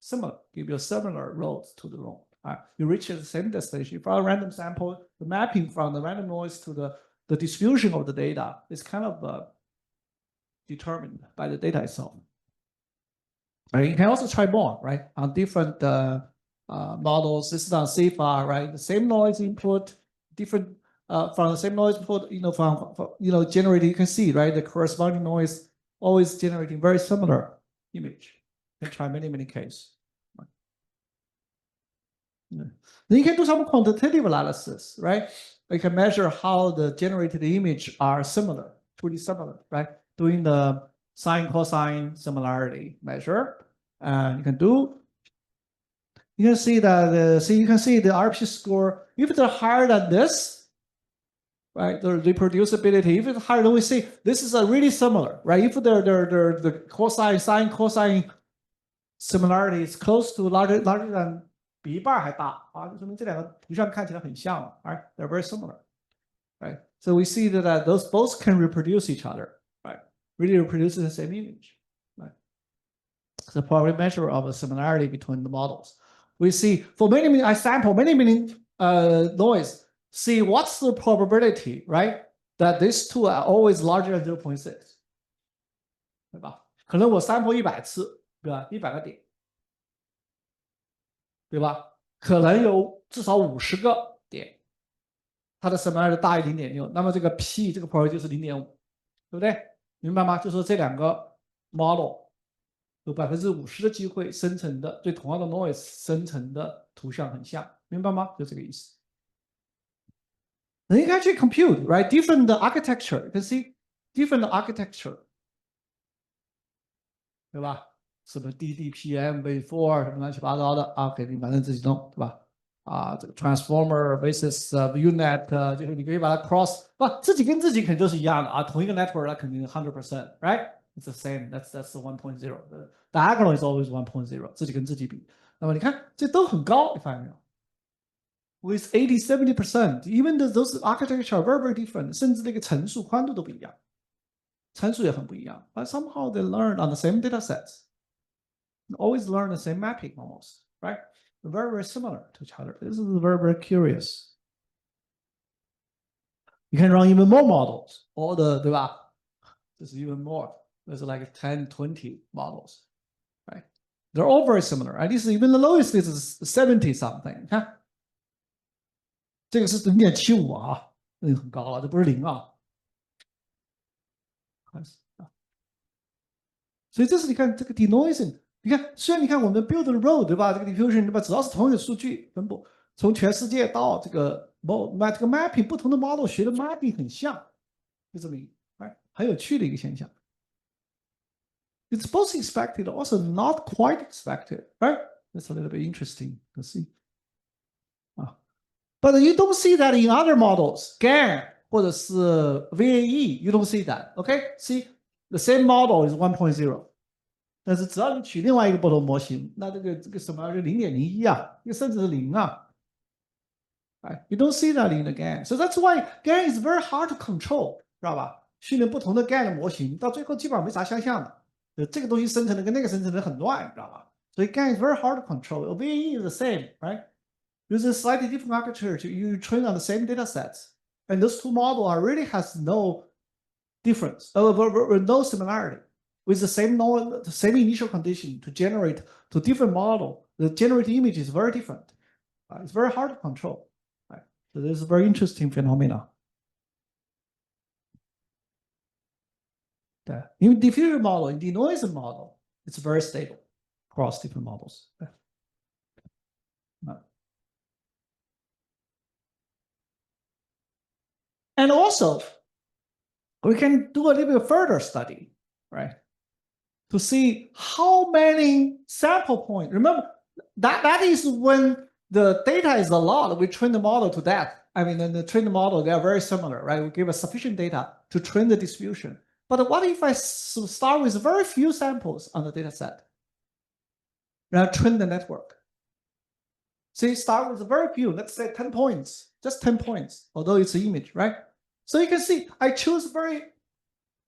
Similar, give you similar roads to the room. Right? You reach the same destination. For a random sample, the mapping from the random noise to the distribution of the data is kind of determined by the data itself. Right? You can also try more, right? On different models. This is on CFAR, right? The same noise input, different from the same noise input, from generating. You can see, right? The corresponding noise always generating very similar image. You can try many cases. Right? Yeah. Then you can do some quantitative analysis, right? You can measure how the generated image are similar, pretty similar, right? Doing the sine cosine similarity measure, and you can see that you can see the RP score. If they're higher than this, right, the reproducibility. If it's higher, then we see this is a really similar, right? If the cosine sine cosine similarity is close to larger than 比一半还大啊，就说明这两个图像看起来很像了 ，right? They're very similar, right? So we see that those both can reproduce each other, right? Really reproduce the same image, right? the probability measure of a similarity between the models. We see for many, I sample many noise, see what's the probability, right? That these two are always larger than 0.6， 对吧？可能我 sample 100次，对吧？100个点，对吧？可能有至少50个点，它的 similarity 大于0.6，那么这个 p 这个 probability 就是0.5，对不对？明白吗？就说这两个 model 有50%的机会生成的对同样的 noise 生成的图像很像，明白吗？就这个意思。You can actually compute, right? Different architecture. You can see different architecture, 对吧？什么 DDPM V4 什么乱七八糟的啊，给你反正自己弄，对吧？啊，这个 transformer versus UNet， 就是你可以把它 cross， 不，自己跟自己肯定都是一样的啊，同一个 network 它肯定 100%， right? It's the same. That's the 1.0. The diagonal is always 1.0. 自己跟自己比，那么你看这都很高，你发现没有？ With 80-70%, even those architecture are very, very different. 甚至那个层数宽度都不一样，参数也很不一样。But somehow they learn on the same data sets. Always learn the same mapping almost, right? Very, very similar to each other. This is very, very curious. You can run even more models. All the, 对吧？ There's even more. There's like 10, 20 models, right? They're all very similar. At least even the lowest is 70 something. 看。这个是0.75啊，那很高了，这不是0啊。所以这是你看这个 denoising， 你看虽然你看我们 build the road 对吧？这个 diffusion 对吧？只要是同一个数据分布，从全世界到这个 这个 mapping 不同的 model 学的 mapping 很像，就这么一个很有趣的一个现象。It's both expected, also not quite expected, right? That's a little bit interesting to see. But you don't see that in other models, GAN 或者是 VAE, you don't see that. Okay, see the same model is 1.0. 但是只要你取另外一个不同模型，那这个什么就0.01啊，甚至是0啊。Right? You don't see that in the GAN. So that's why GAN is very hard to control, 知道吧？训练不同的 GAN 的模型，到最后基本上没啥相像的。这个东西生成的跟那个生成的很乱，知道吧？所以 GAN is very hard to control. VAE is the same, right? Use a slightly different architecture, you train on the same data sets. And those two models really has no difference, no similarity. With the same initial condition to generate to different model, the generated image is very different. It's very hard to control. Right? So this is a very interesting phenomena. In diffusion model, in denoising model, it's very stable across different models. And also, we can do a little bit further study, right? To see how many sample points. Remember, that is when the data is a lot, we train the model to that. I mean, in the train the model, they are very similar, right? We give us sufficient data to train the distribution. But what if I start with very few samples on the data set? Now train the network. So you start with very few, let's say 10 points, just 10 points, although it's an image, right? So you can see I choose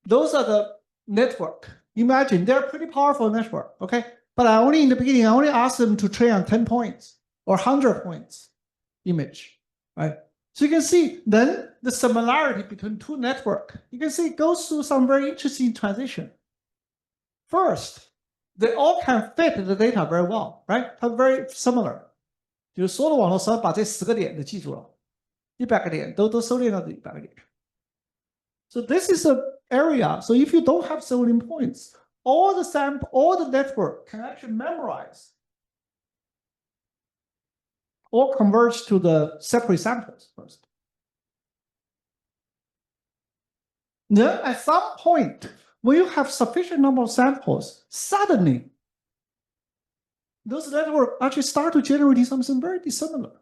those are the network. Imagine they're pretty powerful network, okay? But I only in the beginning, I only ask them to train on 10 points or 100 points image, right? So you can see then the similarity between two network. You can see it goes through some very interesting transition. First, they all can fit the data very well, right? They're very similar. 就是所有的网络上把这10个点都记住了，100个点都收敛到这100个点。So this is an area. So if you don't have floating points, all the network can actually memorize or converge to the separate samples first. Then at some point, when you have sufficient number of samples, suddenly those networks actually start to generate something very dissimilar.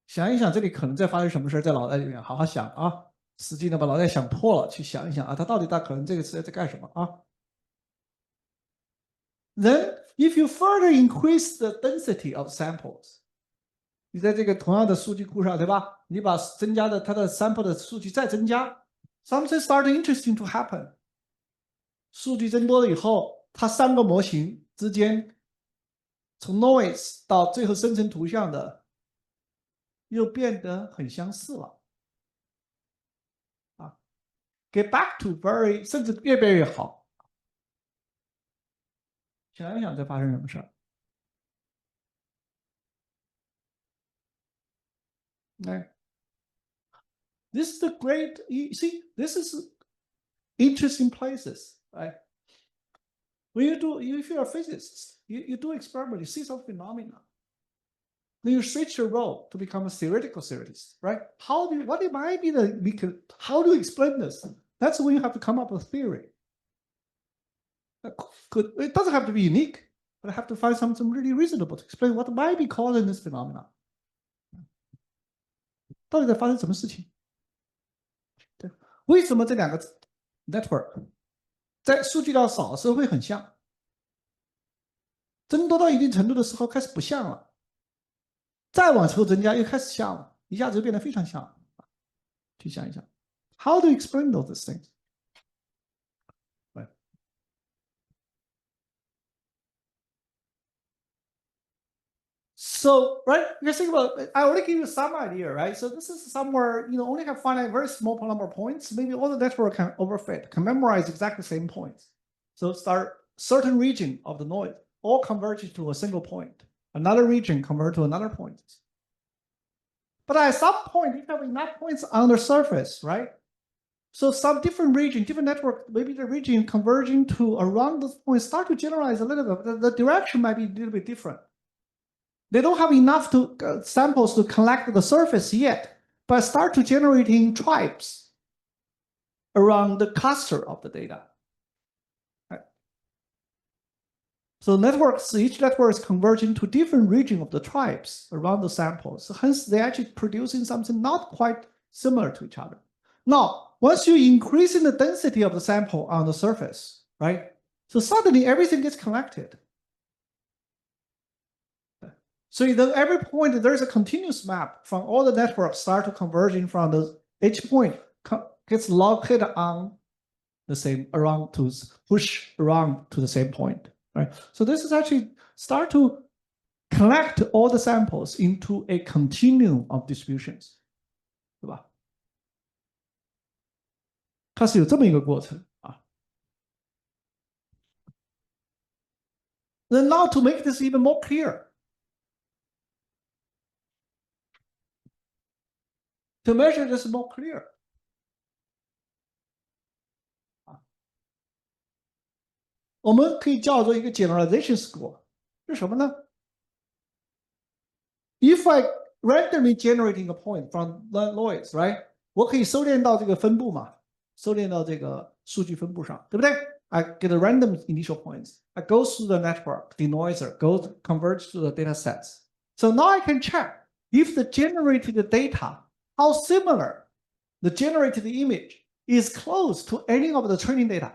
想一想，这里可能在发生什么事，在脑袋里面好好想啊，实际呢把脑袋想破了，去想一想啊，它可能这个是在干什么啊 ？Then if you further increase the density of samples， 你在这个同样的数据库上，对吧？你把增加的它的 sample 的数据再增加， something started interesting to happen。数据增多了以后，它3个模型之间从 noise 到最后生成图像的又变得很相似了。啊 ，get back to very 甚至越变越好。想一想，这发生什么事儿？哎。This is the great, you see, this is interesting places, right? When if you're a physicist, you do experiment, you see some phenomena. Then you switch your role to become a theoretical theorist, right? How do you explain this? That's when you have to come up with theory. It doesn't have to be unique, but I have to find something really reasonable to explain what might be causing this phenomenon. 到底在发生什么事情？对，为什么这2个 network 在数据量少的时候会很像，增多到一定程度的时候开始不像了，再往后增加又开始像了，一下子就变得非常像了。去想一想 ，How do you explain all these things？ So, right, you think about, I already give you some idea, right? So this is somewhere, only have finite, very small number of points. Maybe all the network can overfit, can memorize exactly the same points. So start certain region of the noise, all converge to a single point. Another region convert to another point. But at some point, you have enough points on the surface, right? So some different region, different network, maybe the region converging to around those points start to generalize a little bit. The direction might be a little bit different. They don't have enough samples to collect the surface yet, but start to generating tribes around the cluster of the data. Right. So each network is converging to different region of the tribes around the samples. So hence, they're actually producing something not quite similar to each other. Now, once you increase in the density of the sample on the surface, right? So suddenly everything gets connected. So at every point, there's a continuous map from all the networks start to converging from each point gets located on the same around to push around to the same point, right? So this is actually start to collect all the samples into a continuum of distributions, 对吧？它是有这么一个过程啊。Then now to make this even more clear. To measure this more clear. 我们可以叫做一个 generalization score， 是什么呢 ？If I randomly generating a point from the noise, right？ 我可以收敛到这个分布嘛，收敛到这个数据分布上，对不对 ？I get a random initial points. I go through the network, denoiser, converge to the data sets. So now I can check if the generated data, how similar the generated image is close to any of the training data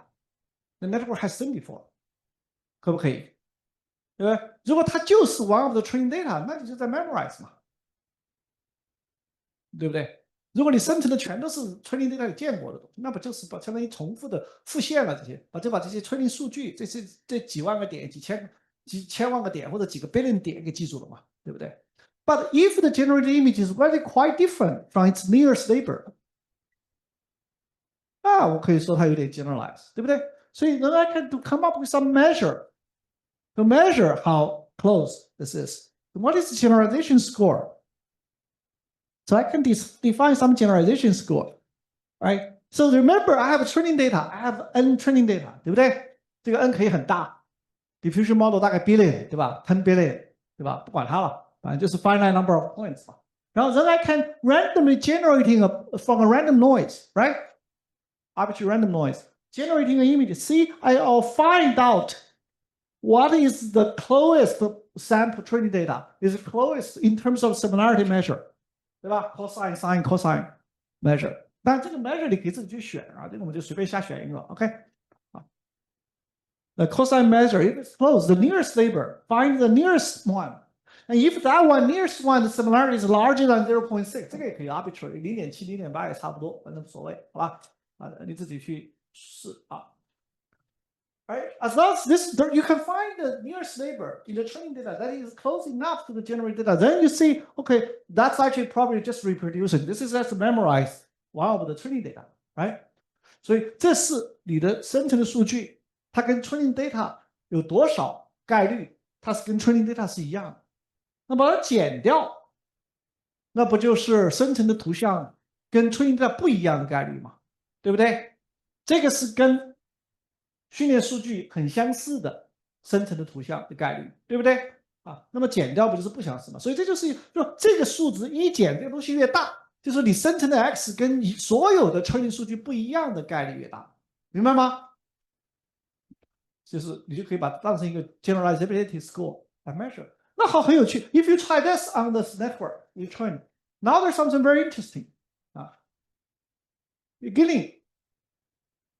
the network has seen before. 可不可以？对不对？如果它就是 one of the training data， 那你就在 memorize 嘛，对不对？如果你生成的全都是 training data 有见过的东西，那不就是把相当于重复的复现了这些，把这些 training 数据，这几万个点、几千万个点或者几个 billion 点给记住了嘛，对不对 ？But if the generated image is really quite different from its nearest neighbor， 那我可以说它有点 generalized， 对不对？所以 then I can come up with some measure to measure how close this is. What is the generalization score? So I can define some generalization score, right? So remember, I have training data, I have n training data, 对不对？这个 n 可以很大 ，diffusion model 大概 billion， 对吧 ？10 billion， 对吧？不管它了，反正就是 finite number of points 嘛。然后 then I can randomly generating from a random noise, right? Arbitrary random noise, generating an image. See, I'll find out what is the closest sample training data is closest in terms of similarity measure. 对吧 ？cosine, sine, cosine measure， 但这个 measure 你可以自己去选啊，这个我们就随便瞎选一个 ，OK？ 啊 ，the cosine measure if it's close, the nearest neighbor, find the nearest one, and if that one nearest one the similarity is larger than 0.6， 这个也可以 arbitrary 0.7、0.8也差不多，反正无所谓，好吧啊，你自己去试啊。Right? As long as this, you can find the nearest neighbor in the training data that is close enough to the generated data. Then you see, okay, that's actually probably just reproducing. This is just memorized one of the training data, right? 所以这是你的生成的数据，它跟 training data 有多少概率，它是跟 training data 是一样的。那把它减掉，那不就是生成的图像跟 training data 不一样的概率吗？对不对？这个是跟训练数据很相似的生成的图像的概率，对不对？啊，那么减掉不就是不相似吗？所以这就是说这个数值一减，这个东西越大，就是你生成的 x 跟你所有的 training 数据不一样的概率越大，明白吗？就是你就可以把它当成一个 generalizability score 来 measure。那好，很有趣。If you try this on this network, you train. Now there's something very interesting. 啊 ，beginning,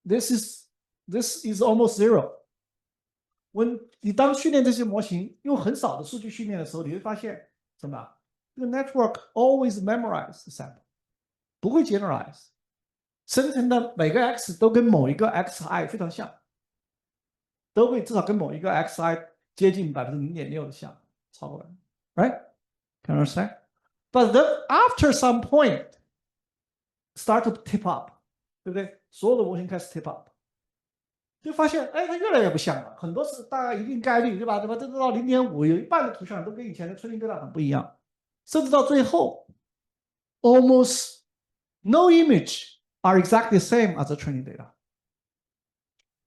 this is almost zero. When 你当训练这些模型用很少的数据训练的时候，你会发现什么？这个 network always memorize the sample， 不会 generalize， 生成的每个 x 都跟某一个 xi 非常像，都会至少跟某一个 xi 接近0.6%的像，超过，right? Can you understand? But then after some point, start to tip up， 对不对？所有的模型开始 tip up。就发现，哎，它越来越不像了，很多是大概一定概率，对吧？这到0.5，有一半的图像都跟以前的 training data 很不一样，甚至到最后 ，almost no image are exactly the same as the training data。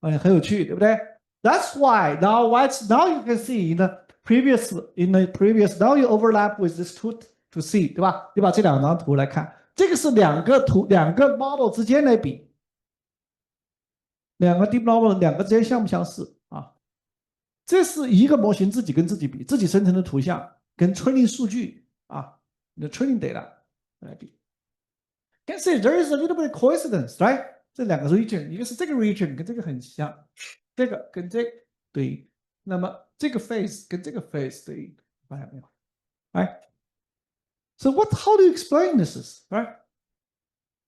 哎，很有趣，对不对 ？That's why now you can see in the previous now you overlap with this two to see， 对吧？你把这两张图来看，这个是两个 model 之间来比。两个 deep learning 两个之间相不相似啊？这是一个模型自己跟自己比，自己生成的图像跟 training 数据啊，你的 training data 来比。Can see there is a little bit of coincidence, right？ 这两个 region， 一个是这个 region 跟这个很像，这个跟这个对应，那么这个 phase 跟这个 phase 对应，发现没有 ？Right？ So how do you explain this? Right？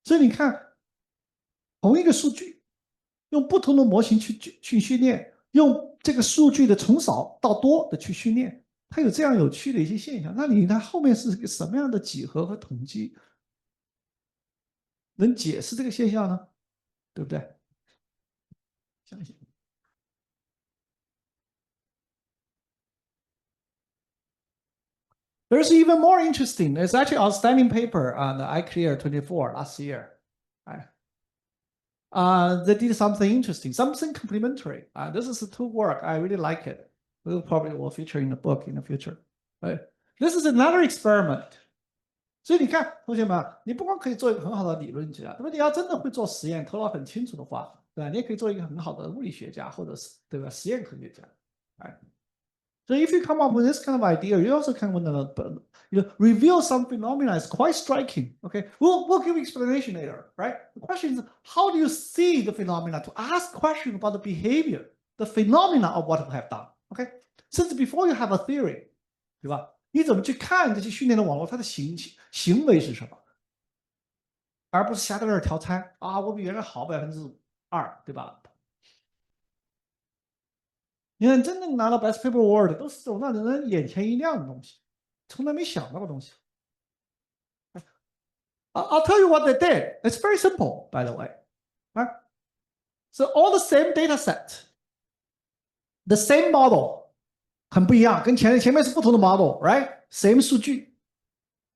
所以你看，同一个数据。用不同的模型去训练，用这个数据的从少到多的去训练，它有这样有趣的一些现象。那你看后面是个什么样的几何和统计能解释这个现象呢？对不对？相信。There's even more interesting. There's actually an outstanding paper on the iClear24 last year. They did something interesting, something complementary. This is a tool work. I really like it. We'll probably will feature in the book in the future. Right? This is another experiment. 所以你看，同学们，你不光可以做一个很好的理论家，对吧？你要真的会做实验，头脑很清楚的话，对吧？你也可以做一个很好的物理学家，或者是对吧？实验科学家。Right? So if you come up with this kind of idea, you also can reveal some phenomena is quite striking. Okay, we'll give explanation later, right? The question is, how do you see the phenomena to ask questions about the behavior, the phenomena of what we have done? Okay, since before you have a theory, 对吧？你怎么去看这些训练的网络它的行为是什么，而不是瞎在那儿调参啊？我比原来好2%，对吧？你看，真正拿到 Best Paper Award 都是这种让人眼前一亮的东西，从来没想到的东西。I'll tell you what they did. It's very simple, by the way. Right? So all the same data set, the same model 很不一样，跟前面是不同的 model, right? Same 数据，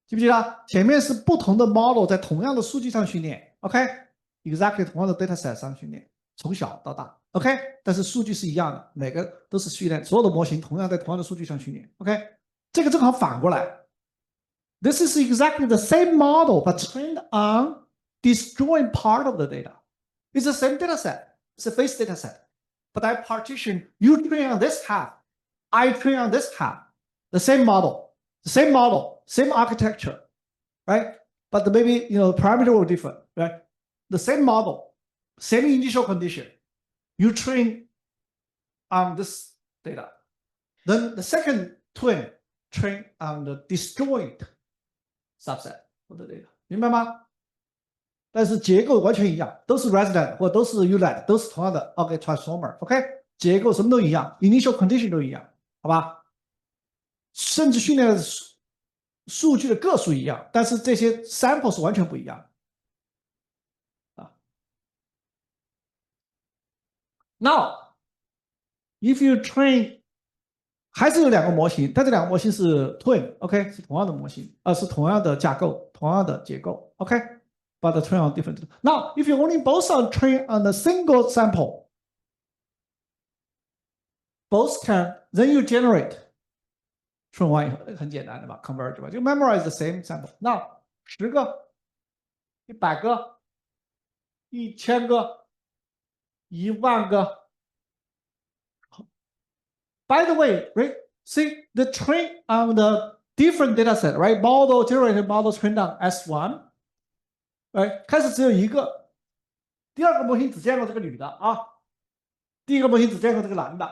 记不记得？前面是不同的 model 在同样的数据上训练 ，OK？Exactly 同样的 data set 上训练，从小到大。OK， 但是数据是一样的，每个都是训练，所有的模型同样在同样的数据上训练。OK， 这个正好反过来 ，This is exactly the same model but trained on disjoint part of the data. It's the same data set, it's a face data set, but I partition. You train on this half, I train on this half. The same model, same architecture, right? But maybe parameter were different, right? The same model, same initial condition. You train on this data. Then the second twin train on the disjoint subset of the data. 明白吗？但是结构完全一样，都是 resident 或都是 ulet， 都是同样的 object transformer，OK， 结构什么都一样 ，initial condition 都一样，好吧？甚至训练的数据的个数一样，但是这些 sample 是完全不一样啊。Now if you train 还是有两个模型，但这两个模型是 twin，OK， 是同样的模型，是同样的架构，同样的结构，OK，but train on different. Now if you only both are trained on a single sample, both can then you generate. 顺完以后很简单的吧 ，converge 吧，就 memorize the same sample。那10个、100个、1000个、10000个。By the way, right? See the train on the different data set, right? Model generated model trained on S1, right? 开始只有一个，第二个模型只见过这个女的啊，第一个模型只见过这个男的，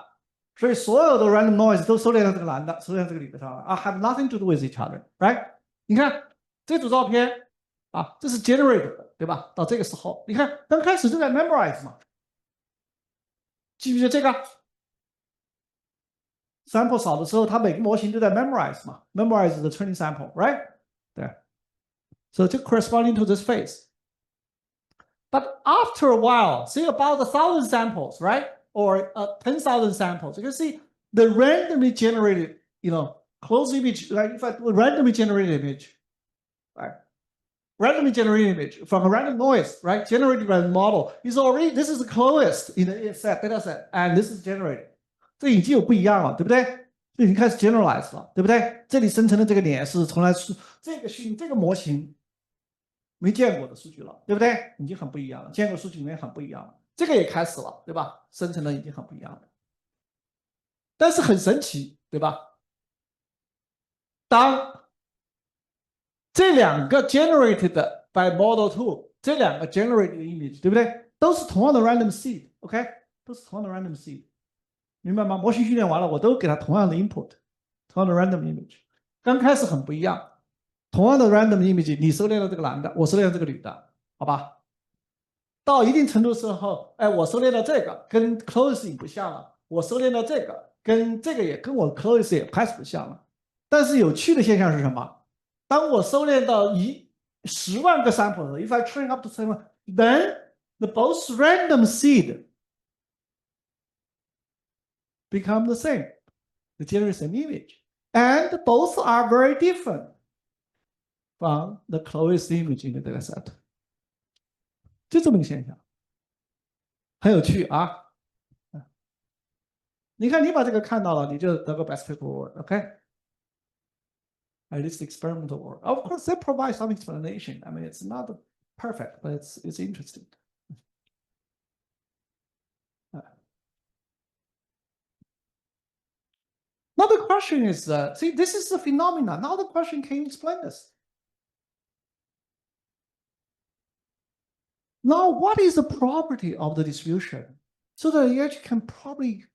所以所有的 random noise 都收敛到这个男的，收敛这个女的上啊 ，have nothing to do with each other, right? 你看这组照片啊，这是 generate 的，对吧？到这个时候，你看刚开始就在 memorize 嘛，记不记得这个？ sample 少的时候，它每个模型都在 memorize 嘛 ，memorize the training sample, right? 对 ，so 这 corresponding to this phase. But after a while, say about 1,000 samples, right? Or 10,000 samples, you can see the randomly generated, close image, like if I do a randomly generated image, right? Randomly generated image from a random noise, right? Generated by the model is already, this is the closest in the data set, and this is generated. 这已经有不一样了，对不对？这已经开始 generalize 了，对不对？这里生成的这个点是从来是这个模型没见过的数据了，对不对？已经很不一样了，见过数据里面很不一样了。这个也开始了，对吧？生成的已经很不一样了，但是很神奇，对吧？当这两个 generated by model 2， 这两个 generated image， 对不对？都是同样的 random seed，OK， 都是同样的 random seed。明白吗？模型训练完了，我都给它同样的 input， 同样的 random image。刚开始很不一样，同样的 random image， 你收敛了这个男的，我收敛了这个女的，好吧？到一定程度的时候，哎，我收敛了这个，跟 close 不像了；我收敛了这个，跟这个也跟我 close 也开始不像了。但是有趣的现象是什么？当我收敛到10万个 sample 的时候 ，if I train up to 7, then the both random seed become the same. They generate the same image. And both are very different from the closest image in the data set. 就这么一个现象，很有趣啊。你看，你把这个看到了，你就得个 best paper award，OK？ At least experimental award. Of course, they provide some explanation. I mean, it's not perfect, but it's interesting. Now the question is, see, this is the phenomenon. Now the question, can you explain this? Now, what is the property of the distribution so that you actually can probably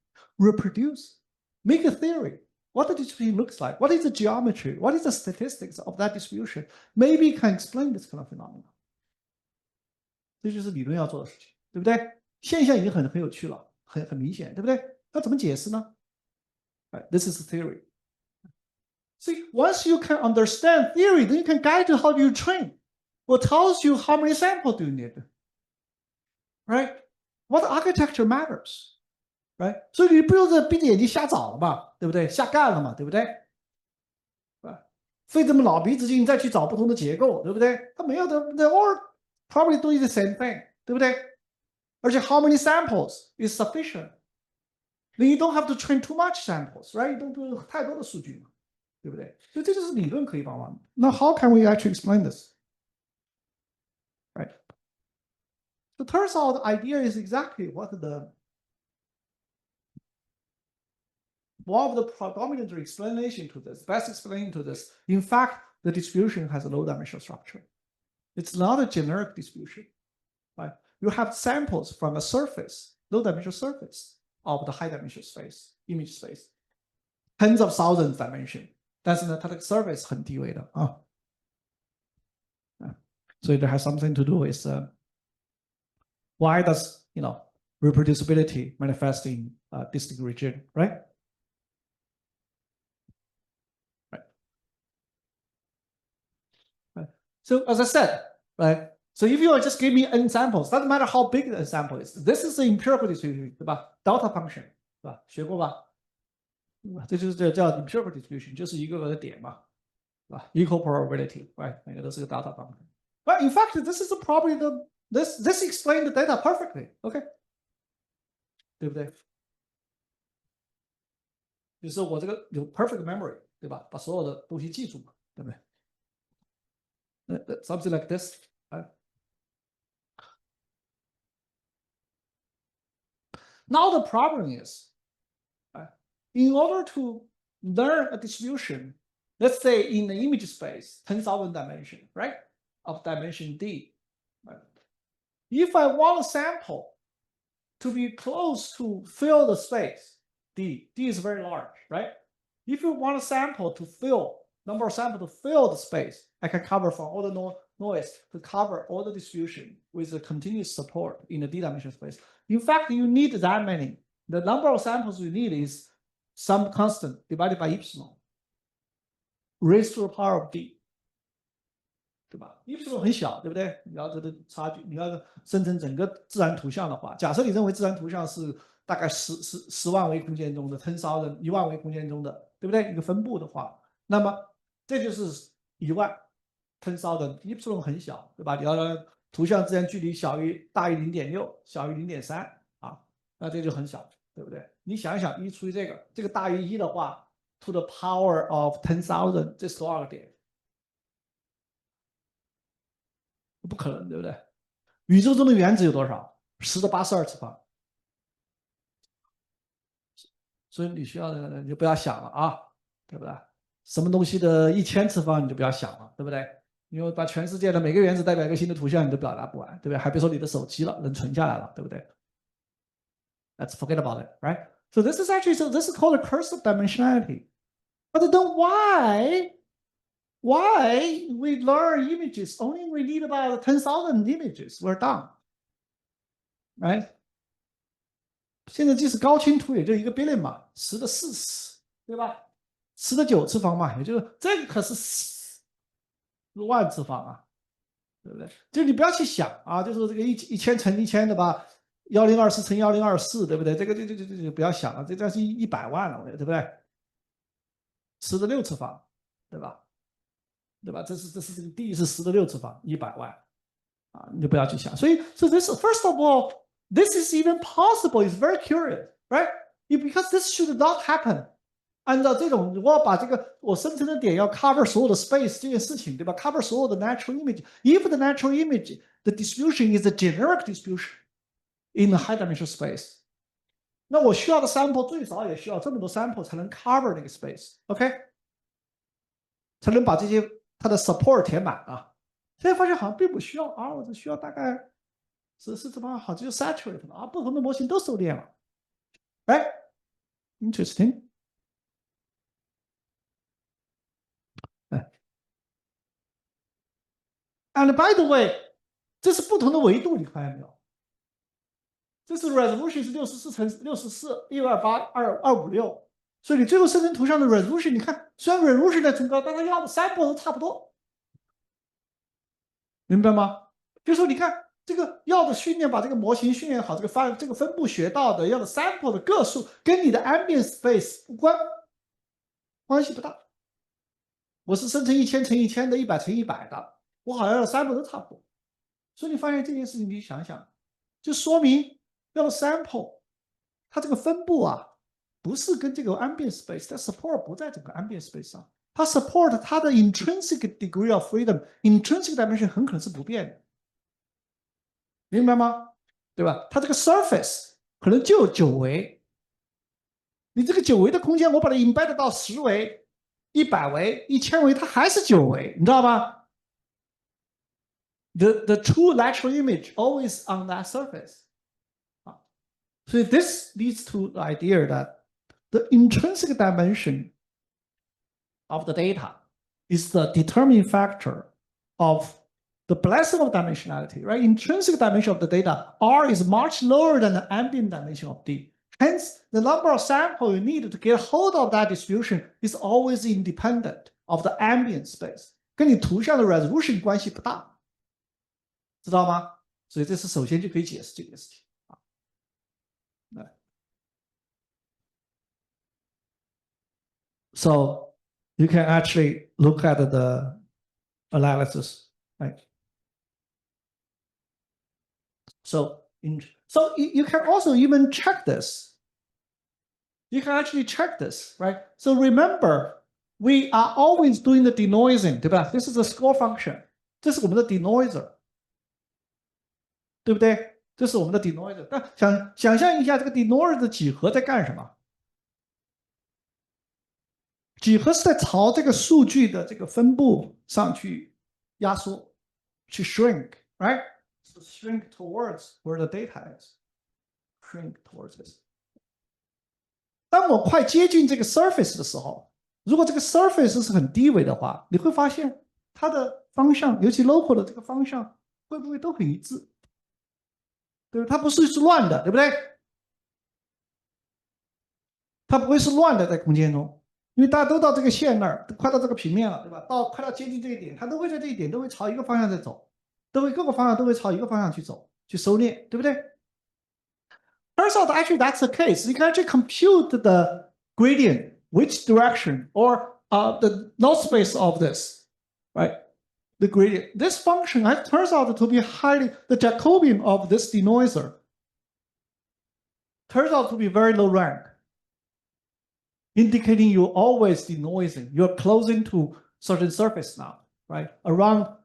reproduce, make a theory, what the distribution looks like, what is the geometry, what is the statistics of that distribution? Maybe you can explain this kind of phenomenon. 这就是理论要做的事情，对不对？现象已经很有趣了，很明显，对不对？那怎么解释呢？ This is theory. See, once you can understand theory, then you can guide how do you train. What tells you how many samples do you need, right? What architecture matters, right? 所以你不用再闭着眼睛瞎找了嘛，对不对？瞎干了嘛，对不对？费这么老鼻子劲再去找不同的结构，对不对？它没有的 ，they all probably doing the same thing, 对不对？而且 how many samples is sufficient? Then you don't have to train too much samples, right? 你不用太多的数据嘛，对不对？所以这就是理论可以帮忙。那 how can we actually explain this? Right? So it turns out the idea is exactly what one of the predominant explanation to this, best explanation to this. In fact, the distribution has a low-dimensional structure. It's not a generic distribution, right? You have samples from a surface, low-dimensional surface of the high-dimensional space, image space, tens of thousands dimension. 但是呢，它的 surface 很低微的啊。So it has something to do with why does reproducibility manifest in distinct region, right? Right. So as I said, right? So if you just give me n samples, doesn't matter how big the sample is. This is the empirical distribution, 对吧 ？Delta function， 对吧？学过吧？这就是叫 empirical distribution， 就是一个个的点嘛，对吧 ？Equal probability， right？ 每个都是个 delta function。But in fact, this is probably this explains the data perfectly. OK， 对不对？就是我这个有 perfect memory， 对吧？把所有的东西记住嘛，对不对？Something like this， Now the problem is, in order to learn a distribution, let's say in the image space, 10,000 dimension, right? Of dimension D. Right? If I want a sample to be close to fill the space, D is very large, right? If you want a sample to fill, number of samples to fill the space, I can cover from all the noise to cover all the distribution with a continuous support in the D-dimensional space. In fact, you need that many. The number of samples you need is some constant divided by epsilon raised to the power of D， 对吧 ？epsilon 很小，对不对？你要这个差距，你要生成整个自然图像的话，假设你认为自然图像是大概十万维空间中的10,000 1万维空间中的，对不对？一个分布的话，那么这就是1万10,000 epsilon 很小，对吧？你要让图像之间距离大于0.6，小于0.3啊，那这就很小，对不对？你想一想，一除以这个大于1的话 ，to the power of 10,000， 这是多少个点？不可能，对不对？宇宙中的原子有多少？10的82次方。所以你需要的你就不要想了啊，对不对？什么东西的1000次方你就不要想了，对不对？因为把全世界的每个原子代表一个新的图像，你都表达不完，对不对？还别说你的手机了，能存下来了，对不对 ？Let's forget about it, right? So this is called a curse of dimensionality. But then why we learn images only we need about 10,000 images? We're done, right? 现在即使高清图也就1个 billion 嘛，10的40，对吧？10的9次方嘛，也就是这个可是10万次方啊，对不对？就你不要去想啊，就是这个1000乘1000的吧，1024乘1024，对不对？这个就不要想了，这是100万了，对不对？10的6次方，对吧？对吧？这是这个 D 是10的6次方，100万啊，你就不要去想。所以 so this first of all, this is even possible. It's very curious, right? Because this should not happen. 按照这种，我要把这个我生成的点要 cover 所有的 space 这件事情，对吧 ？cover 所有的 natural image. If the natural image, the distribution is a generic distribution in the high dimensional space. 那我需要的 sample 最少也需要这么多 sample 才能 cover 那个 space，OK？、才能把这些它的 support 填满啊。现在发现好像并不需要啊，我只需要大概是这帮好就 saturate 了啊，不同的模型都收敛了。哎 ，interesting。And by the way， 这是不同的维度，你发现没有？这是 resolution 是64乘64 128256，所以你最后生成图像的 resolution， 你看虽然 resolution 在增高，但它要的 sample 都差不多，明白吗？就是说，你看这个要的训练，把这个模型训练好，这个分布学到的要的 sample 的个数跟你的 ambient space 关系不大。我是生成1000乘1000的，100乘100的，我好像要的 sample 都差不多。所以你发现这件事情，你想想，就说明要的 sample， 它这个分布啊，不是跟这个 ambient space， 它 support 不在整个 ambient space 上，它 support 它的 intrinsic degree of freedom，intrinsic dimension 很可能是不变的。明白吗？对吧？它这个 surface 可能就有9维，你这个9维的空间，我把它 embed 到10维、100维、1000维，它还是9维，你知道吧 ？The true natural image always on that surface. 啊，所以 this leads to the idea that the intrinsic dimension of the data is the determining factor of the blessing of dimensionality, right? Intrinsic dimension of the data, R is much lower than the ambient dimension of D. Hence, the number of samples you need to get hold of that distribution is always independent of the ambient space， 跟你图像的 resolution 关系不大，知道吗？所以这是首先就可以解释这个事情啊。So you can actually look at the analysis, right? So you can also even check this. You can actually check this, right? So remember, we are always doing the denoising, 对吧？ This is the score function. 这是我们的 denoiser, 对不对？这是我们的 denoiser. 但想象一下，这个 denoiser 的几何在干什么？几何是在朝这个数据的这个分布上去压缩，去 shrink, right? So shrink towards where the data is. Shrink towards this. 当我快接近这个 surface 的时候，如果这个 surface 是很低维的话，你会发现它的方向，尤其 local 的这个方向，会不会都很一致？对吧？它不是乱的，对不对？它不会是乱的在空间中。因为大家都到这个线那儿，快到这个平面了，对吧？快到接近这一点，它都会在这一点都会朝一个方向在走，都会各个方向都会朝一个方向去走，去收敛，对不对 ？Turns out actually that's the case. You can actually compute the gradient, which direction, or the null space of this, right? The gradient. This function turns out to be the Jacobian of this denoiser turns out to be very low rank. Indicating you're always denoising, you're closing to certain surface now, right? Around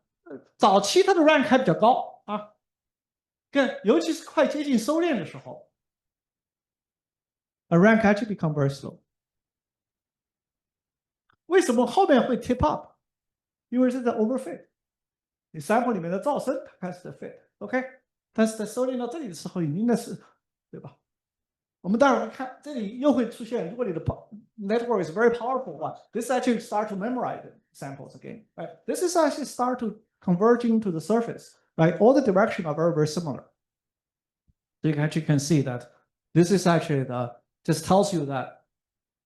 早期它的 rank 还比较高啊，尤其是快接近收敛的时候 ，a rank actually become very slow. 为什么后面会 tip up？ 因为是在 overfit， 你 sample 里面的噪声它开始在 fit，OK？ 但是在收敛到这里的时候，应该是对吧？我们待会儿看，这里又会出现，如果你的 network is very powerful one, this actually start to memorize samples again, right? This is actually start to converging to the surface, right? All the directions are very, very similar. So you actually can see that this is actually just tells you that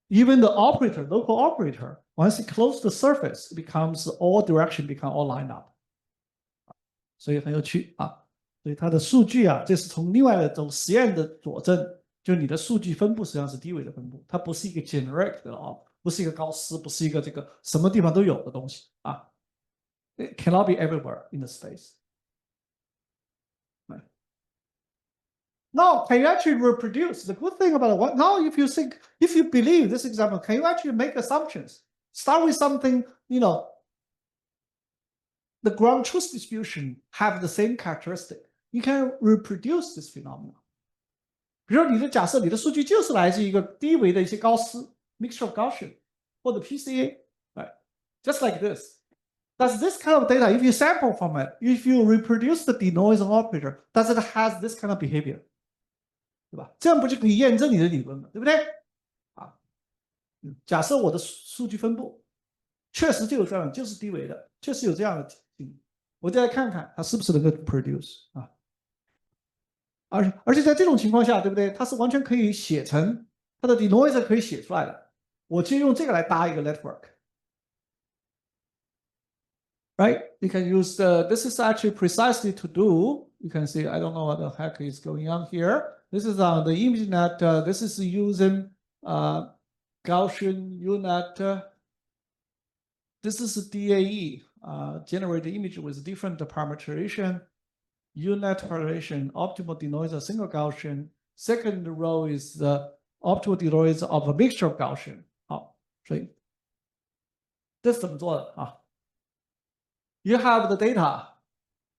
even the operator, local operator, once it closes the surface, it becomes all direction become all lined up. 所以很有趣啊，所以它的数据啊，这是从另外一种实验的佐证。就你的数据分布实际上是低维的分布，它不是一个 generic 的啊，不是一个高斯，不是一个这个什么地方都有的东西啊。It cannot be everywhere in the space. Right. Now, can you actually reproduce? The good thing about it, now if you believe this example, can you actually make assumptions? Start with something, the ground truth distribution have the same characteristic. You can reproduce this phenomenon. 比如说，你的假设，你的数据就是来自一个低维的一些高斯 mixture of Gaussian 或者 PCA, right? Just like this. Does this kind of data, if you sample from it, if you reproduce the denoising operator, does it has this kind of behavior? 对吧？这样不就可以验证你的理论了，对不对？啊，假设我的数据分布确实就有这样，就是低维的，确实有这样的情形，我再来看看它是不是能够 produce 啊。而且在这种情况下，对不对？它是完全可以写成它的 denoiser 可以写出来的。我就用这个来搭一个 network， right? You can use this is actually precisely to do. You can see I don't know what the heck is going on here. This is on the ImageNet. This is using Gaussian UNet. This is DAE. Generate the image with different parameterization. UNet correlation, optimal denoiser, single Gaussian. Second row is the optimal denoiser of a mixture of Gaussian. 好，所以这是怎么做的啊 ？You have the data，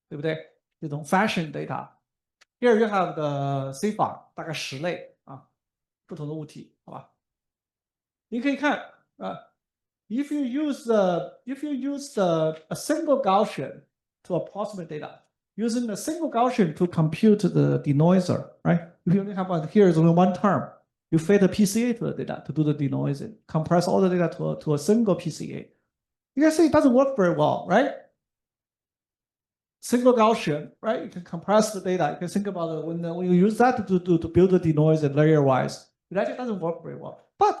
对不对？这种 fashion data. Here you have the C 法，大概10类啊，不同的物体，好吧？你可以看啊 ，if you use a single Gaussian to approximate data. Using a single Gaussian to compute the denoiser, right? If you only have one, here is only one term. You feed the PCA to the data to do the denoising, compress all the data to a single PCA. You can see it doesn't work very well, right? single Gaussian, right? You can compress the data. You can think about it when you use that to build the denoiser layer wise. It actually doesn't work very well. But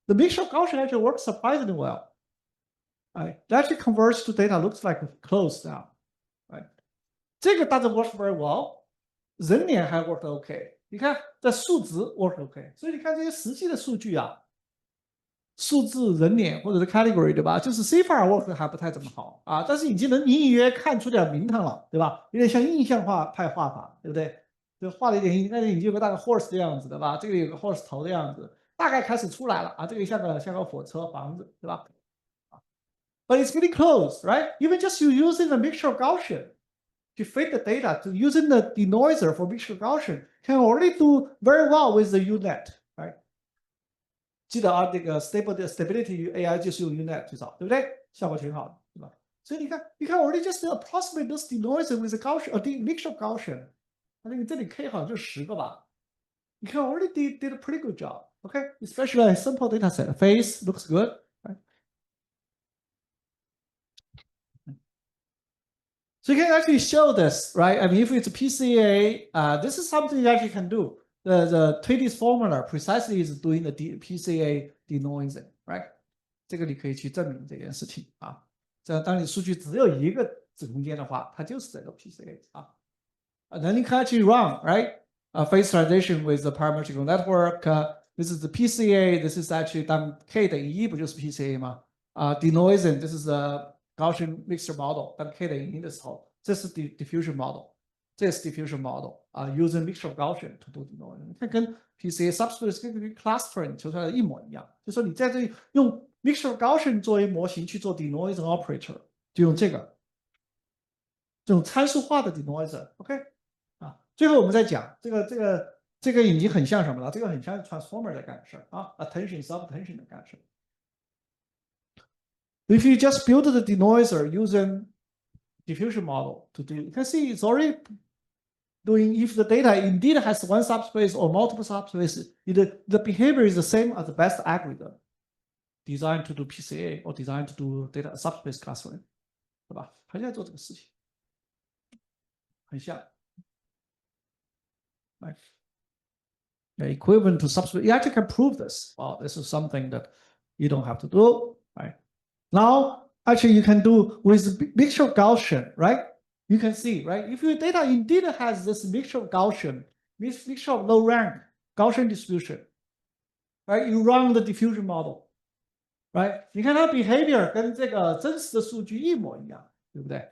the mixture of Gaussian actually works surprisingly well. Right? It actually converts to data looks like closed now. Right? 这个 doesn't work very well. 人脸还 work OK。你看这数值 work OK。所以你看这些实际的数据啊。 数字、人脸或者是 category 对吧？就是 C file work 还不太怎么好啊，但是已经能隐隐约看出点名堂了，对吧？有点像印象派画法，对不对？就画了一点，那里已经有个大概 horse 的样子，对吧？这个有个 horse 头的样子，大概开始出来了啊，这个像个火车房子，对吧？But it's pretty close, right? Even just you using a mixture of Gaussian to fit the data, to using the denoiser for mixture of Gaussian can already do very well with the UNet, right? 记得啊，这个 stability AI 就是用 UNet 最早，对不对？效果挺好的，对吧？所以你看 already just approximate this denoiser with a Gaussian, a mixture of Gaussian。那你这里 K 好像就10个吧？你看 already did a pretty good job, okay? Especially a simple data set. Face looks good, right? So you can actually show this, right? I mean, if it's a PCA, this is something you actually can do. The Twitty's formula precisely is doing the PCA denoising, right? 这个你可以去证明这件事情啊。这样，当你数据只有一个子空间的话，它就是这个 PCA 啊。And then you can actually run, right? Phase transition with the parametric network. This is the PCA. This is actually 当 K 等于1不就是 PCA 吗？denoising. This is a Gaussian mixture model. 当 K 等于1的时候，这是 diffusion model. 这是 diffusion model 啊 ，using mixture of Gaussian to do denoising。你看跟 PCA subspace 跟 clustering 求出来的一模一样，就说你在这里用 mixture of Gaussian 作为模型去做 denoising operator，就用这种参数化的 denoiser，OK？ 啊，最后我们再讲这个已经很像什么了？这个很像 transformer 的干的事儿啊 ，attention subtension 的干的事儿。If you just build the denoiser using diffusion model to do, you can see it's already doing if the data indeed has one subspace or multiple subspaces, the behavior is the same as the best algorithm designed to do PCA or designed to do data subspace clustering， 对吧？还在做这个事情，很像。Right. Equivalent to subspace. You actually can prove this. Well, this is something that you don't have to do. Right. Now, actually, you can do with mixture of Gaussian, right? You can see, right? If your data indeed has this mixture of Gaussian, mixture of low rank Gaussian distribution, right? You run the diffusion model, right? 你看它 behavior 跟这个真实的数据一模一样，对不对？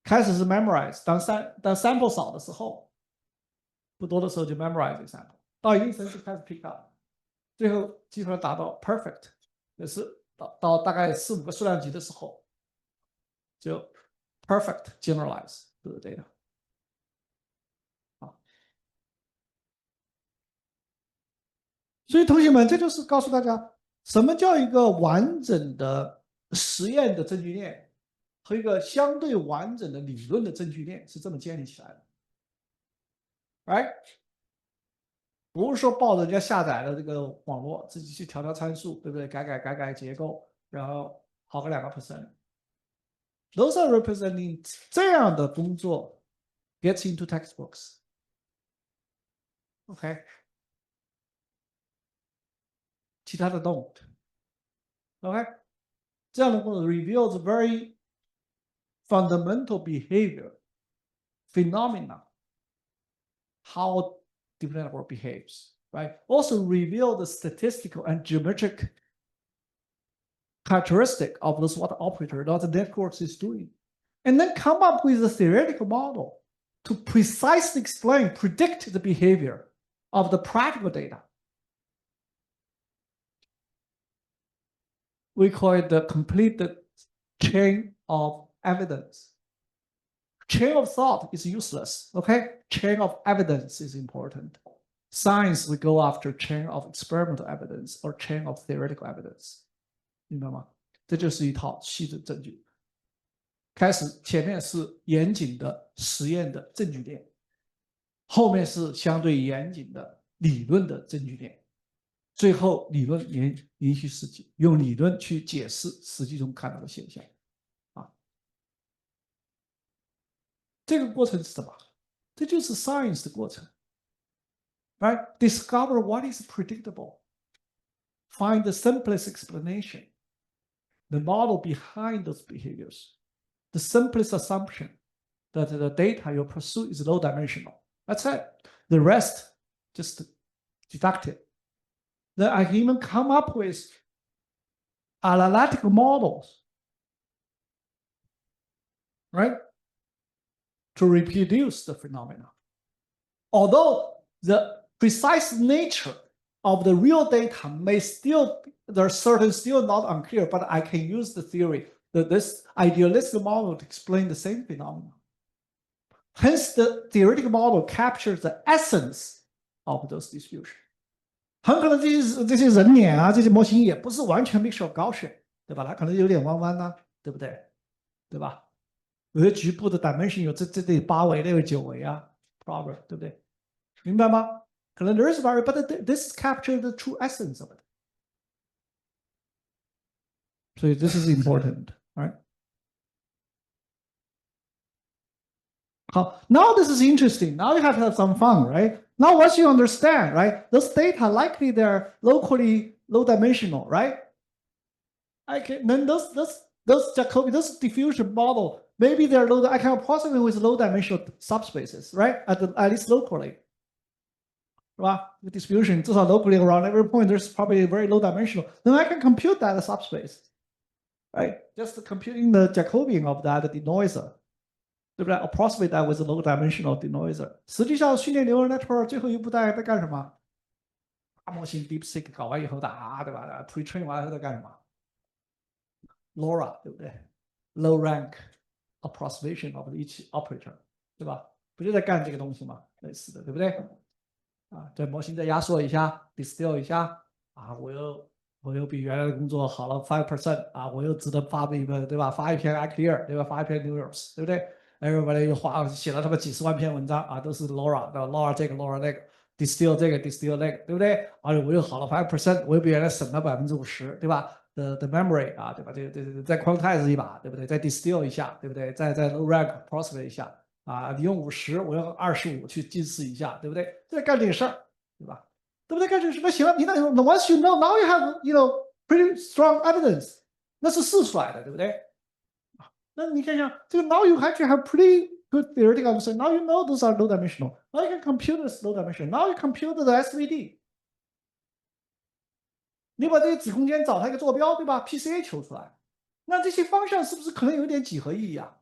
开始是 memorize，当 sample 少的时候，不多的时候就 memorize 这个 sample， 到一定程度开始 pick up， 最后基本上达到 perfect， 也是到大概4、5个数量级的时候，就 perfect generalize 这个 data。所以同学们，这就是告诉大家，什么叫一个完整的实验的证据链和一个相对完整的理论的证据链是这么建立起来的。Right？ 不是说抱着人家下载的这个网络自己去调参数，对不对？改结构，然后好个2个%。Those are representing 这样的工作 gets into textbooks。OK， 其他的 don't。OK， 这样的工作 reveals very fundamental behavior phenomena how deep network behaves, right? Also reveal the statistical and geometric characteristic of this what operator that the network is doing, and then come up with a theoretical model to precisely predict the behavior of the practical data. We call it the completed chain of evidence. Chain of thought is useless, okay? Chain of evidence is important. Science, we go after chain of experimental evidence or chain of theoretical evidence. 明白吗？这就是一套系统证据。开始前面是严谨的实验的证据链，后面是相对严谨的理论的证据链，最后理论允许实际，用理论去解释实际中看到的现象。这个过程是什么？这就是 science 的过程。Right? Discover what is predictable. Find the simplest explanation. The model behind those behaviors. The simplest assumption that the data you pursue is low dimensional. That's it. The rest, just deduct it. Then I can even come up with analytical models, right, to reproduce the phenomena. Although the precise nature of the real data may still, there's certain still not unclear, but I can use the theory that this idealistic model to explain the same phenomenon. Hence, the theoretical model captures the essence of those distributions. 很可能这些人脸啊，这些模型也不是完全 mixture of Gaussian，对吧？它可能有点弯弯呐，对不对？对吧？有些局部的 dimension 有这里8维，那个9维啊 ，problem， 对不对？明白吗？可能 there is variable, but this captures the true essence of it. So this is important, right? 好 now this is interesting. Now you have to have some fun, right? Now once you understand, right, those data likely they're locally low dimensional, right? Then those Jacobi, those diffusion model, maybe they're low. I can approximate with low dimensional subspaces, right? At least locally. 是吧 The distribution 至少 locally around every point, there's probably very low dimensional. Then I can compute that subspace, right? Just computing the Jacobian of that denoiser, 对不对 ？Approximate that with a low dimensional denoiser. 实际上训练 neural network 最后一步在干什么？大模型 DeepSeek 搞完以后的对吧 ？Pre-train 完了后在干什么 ？LoRa 对不对 ？Low rank approximation of each operator 对吧？不就在干这个东西吗？类似的，对不对？这模型再压缩一下 ，distill 一下我又比原来的工作好了 5% 我又值得发一个对吧？发一篇 iClear 对吧？发一篇 News 对不对 ？Everybody 又写了他妈几十万篇文章都是 LoRa 的 LoRa 这个 LoRa 那个 distill 这个 distill 那个对不对？而且我又好了 5%，我又比原来省了50%对吧？the memory 对吧？这再 quantize 一把对不对？再 distill 一下对不对？再 low rank approximate 一下。你用50，我用25去近似一下，对不对？在干这个事儿，对吧？对不对？干这个事，那行了，你那 once you know, now you have pretty strong evidence， 那是试出来的，对不对？那你看看这个 now you actually have pretty good theoretical understanding. Now you know those are low dimensional. Now you can compute this low dimension. Now you compute the SVD. 你把这个子空间找它一个坐标，对吧 ？PCA 求出来，那这些方向是不是可能有点几何意义啊？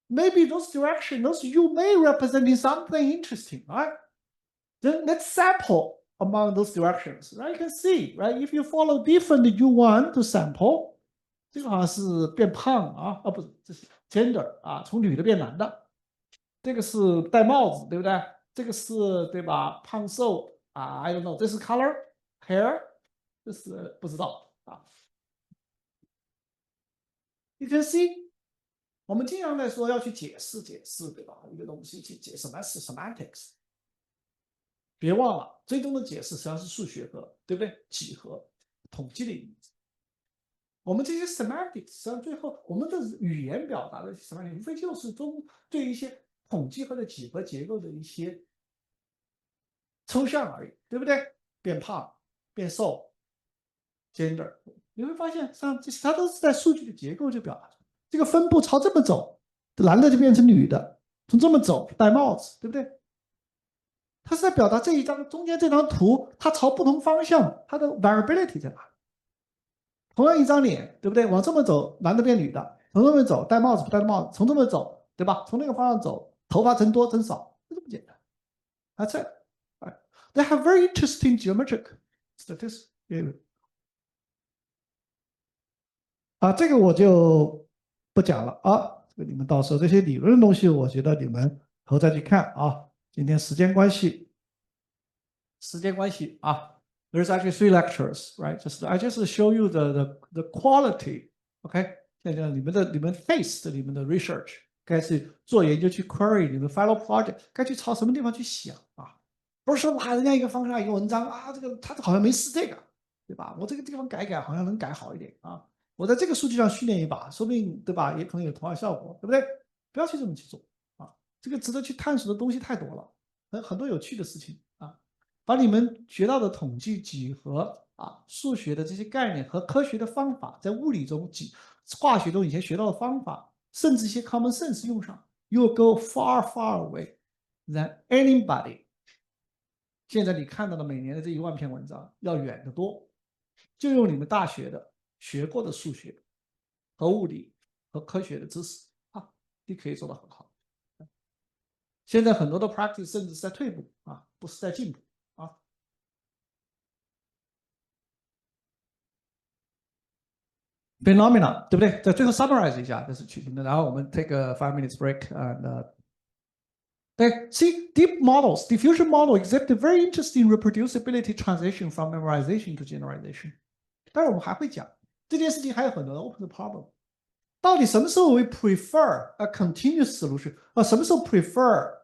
Maybe those directions, those you may representing something interesting, right? Then let's sample among those directions, right? You can see, right? If you follow different U1 to sample, 这个好像是变胖不是，这是 gender 从女的变男的，这个是戴帽子，对不对？这个是对吧？胖瘦I don't know， 这是 color hair， 这是不知道You can see. 我们经常在说要去解释，对吧？一个东西去解什么是 semantics， 别忘了，最终的解释实际上是数学和对不对？几何、统计的意义。我们这些 semantics 实际上最后我们的语言表达的 semantics 无非就是对一些统计或者几何结构的一些抽象而已，对不对？变胖、变瘦 ，gender， 你会发现，像这它都是在数据的结构就表达出来。这个分布朝这么走，男的就变成女的，从这么走戴帽子，对不对？它是在表达这一张中间这张图，它朝不同方向，它的 variability 在哪里？同样一张脸，对不对？往这么走，男的变女的；从这么走，戴帽子不戴帽子；从这么走，对吧？从那个方向走，头发增多增少，就这么简单。That's it. They have very interesting geometric statistics. 这个我就不讲了这个你们到时候这些理论的东西，我觉得你们以后再去看今天时间关系there's actually 3 lectures, right? I just show you the quality, OK? 现在你们 taste 你们的 research 该是做研究去 query 你们 final project 该去朝什么地方去想不是说人家一个方向一个文章这个他好像没试这个，对吧？我这个地方改好像能改好一点我在这个数据上训练一把，说不定对吧？也可能有同样效果，对不对？不要去这么去做这个值得去探索的东西太多了，很多有趣的事情啊，把你们学到的统计、几何啊、数学的这些概念和科学的方法，在物理中、化学中以前学到的方法，甚至一些 common sense 用上 ，you will go far far away than anybody。现在你看到的每年的这1万篇文章要远得多，就用你们大学的学过的数学和物理和科学的知识啊，你可以做得很好。现在很多的 practice 甚至是在退步啊，不是在进步啊。Phenomena 对不对？在最后 summarize 一下，这是取经的。然后我们 take a 5 minutes break and对 see deep models, diffusion model exhibit very interesting reproducibility transition from memorization to generalization。但是我们还会讲这件事情还有很多 open problem。到底什么时候为 prefer a continuous solution 啊？什么时候 prefer？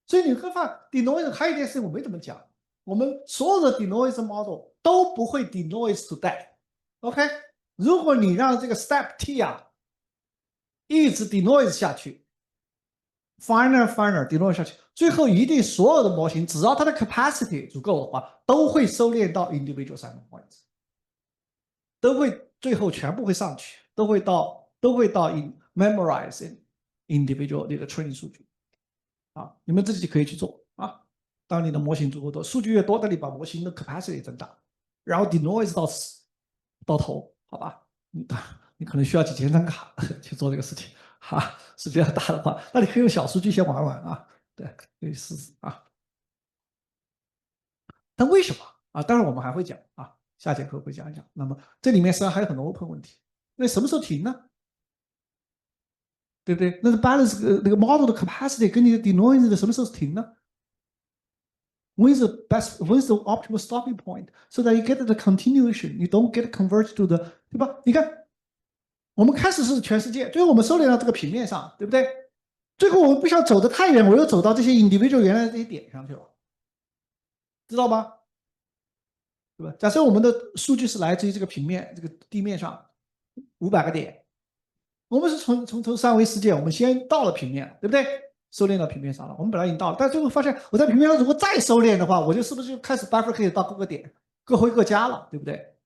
所以你会发现 denoise 还有一件事情我没怎么讲，我们所有的 denoise model 都不会 denoise to death。OK， 如果你让这个 step t 啊一直 denoise 下去 ，finer finer denoise 下去，最后一定所有的模型只要它的 capacity 足够的话，都会收敛到 individual sample points， 都会最后全部会上去，都会到 memorizing individual 你的 training 数据。啊，你们自己可以去做啊。当你的模型足够多，数据越多，那你把模型的 capacity 增大，然后 denoise 到头，好吧？你可能需要几千张卡去做这个事情，哈，是比较大的话，那你可以用小数据先玩玩啊，对，可以试试啊。但为什么啊？当然我们还会讲啊，下节课会讲一讲。那么这里面实际上还有很多 open 问题，那什么时候停呢？对不对？那是 balance 那个 model 的 capacity 跟你的 denoise 的什么时候停呢？When's the optimal stopping point so that you get the continuation, you don't get converged to the， 对吧？你看，我们开始是全世界，最后我们收敛到这个平面上，对不对？最后我们不想走得太远，我又走到这些 individual 原来的这些点上去了，知道吗？对吧？假设我们的数据是来自于这个平面，这个地面上500个点，我们是从三维世界，我们先到了平面，对不对？收敛到平面上了，我们本来已经到了，但最后发现我在平面上如果再收敛的话，我就是不是就开始 bifurcate 到各个点，各回各家了，对不对？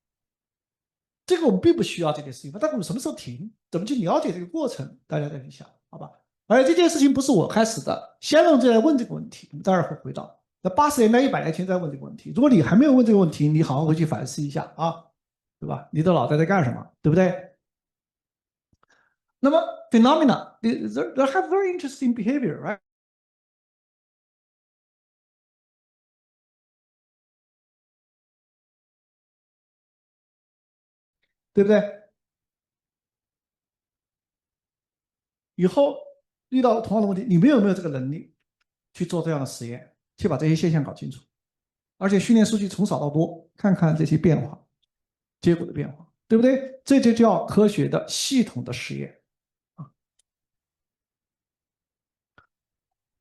这个我们并不需要这件事情，但是我们什么时候停？怎么去了解这个过程？大家再去想，好吧？而且这件事情不是我开始的，先人就在问这个问题，我们待会儿会回到那80年代、100年前在问这个问题。如果你还没有问这个问题，你好好回去反思一下啊，对吧？你的脑袋在干什么，对不对？那么 phenomena they have very interesting behavior, right？对不对？以后遇到同样的问题，你们有没有这个能力去做这样的实验，去把这些现象搞清楚？而且训练数据从少到多，看看这些变化，结果的变化，对不对？这就叫科学的系统的实验啊。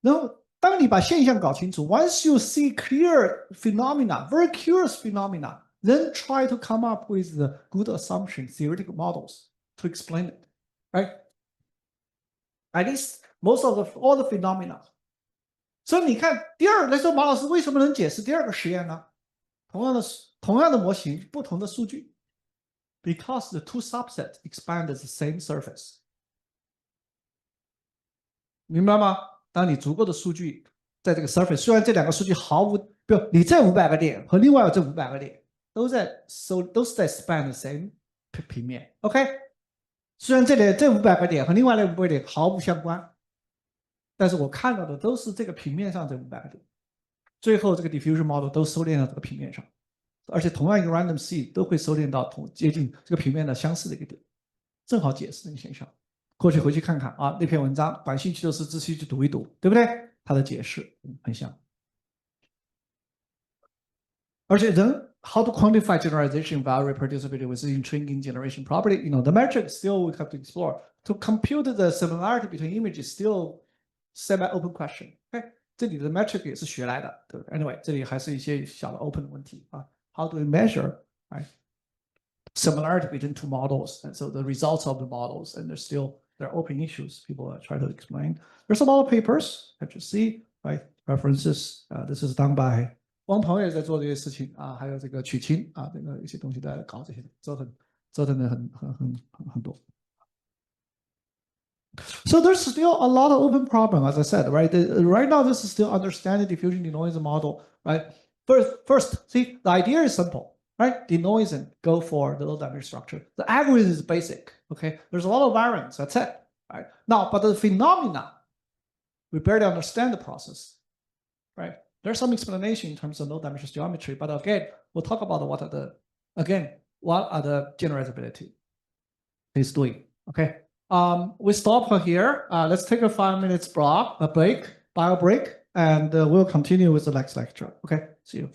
然后，当你把现象搞清楚 ，once you see clear phenomena, very curious phenomena, then try to come up with the good assumption, theoretical models to explain it, right? At least most of all the phenomena. 所以你看，第二来说，马老师为什么能解释第二个实验呢？同样的模型，不同的数据 ，because the two subsets expand the same surface， 明白吗？当你足够的数据在这个 surface， 虽然这两个数据毫无，不，你这500个点和另外这500个点都是在 span the same 平面 ，OK？ 虽然这500个点和另外那500个点毫无相关，但是我看到的都是这个平面上这500个点，最后这个 diffusion model 都收敛到这个平面上。而且同样一个 random seed 都会收敛到接近这个平面的相似的一个点，正好解释这个现象。过去回去看看啊，那篇文章，感兴趣的是仔细去读一读，对不对？它的解释很像。而且人 how to quantify generalization value reproducibility with intrinsic generation property? You know, the metric still we have to explore. To compute the similarity between images still semi-open question. OK， 这里的 metric 也是学来的，对不对 ？Anyway， 这里还是一些小的 open 的问题啊。How do we measure right, similarity between two models? And so the results of the models, and they're still There are open issues people try to explain. There's a lot of papers that you see, right? References. This is done by 汪鹏也在做这些事情啊，还有这个曲清啊，这个一些东西在搞这些折腾的很多。So there's still a lot of open problem, as I said, right? Right now, this is still understanding diffusion denoising model, right? First, see, the idea is simple, right? Denoising, go for the low dimension structure. The algorithm is basic, okay? There's a lot of variance, that's it, right? Now, but the phenomena, we barely understand the process, right? There's some explanation in terms of low dimension geometry, but again, we'll talk about what are the generalizability is doing, okay? We stop here. Let's take a 5 minutes break, bio break, and we'll continue with the next lecture. Okay, see you.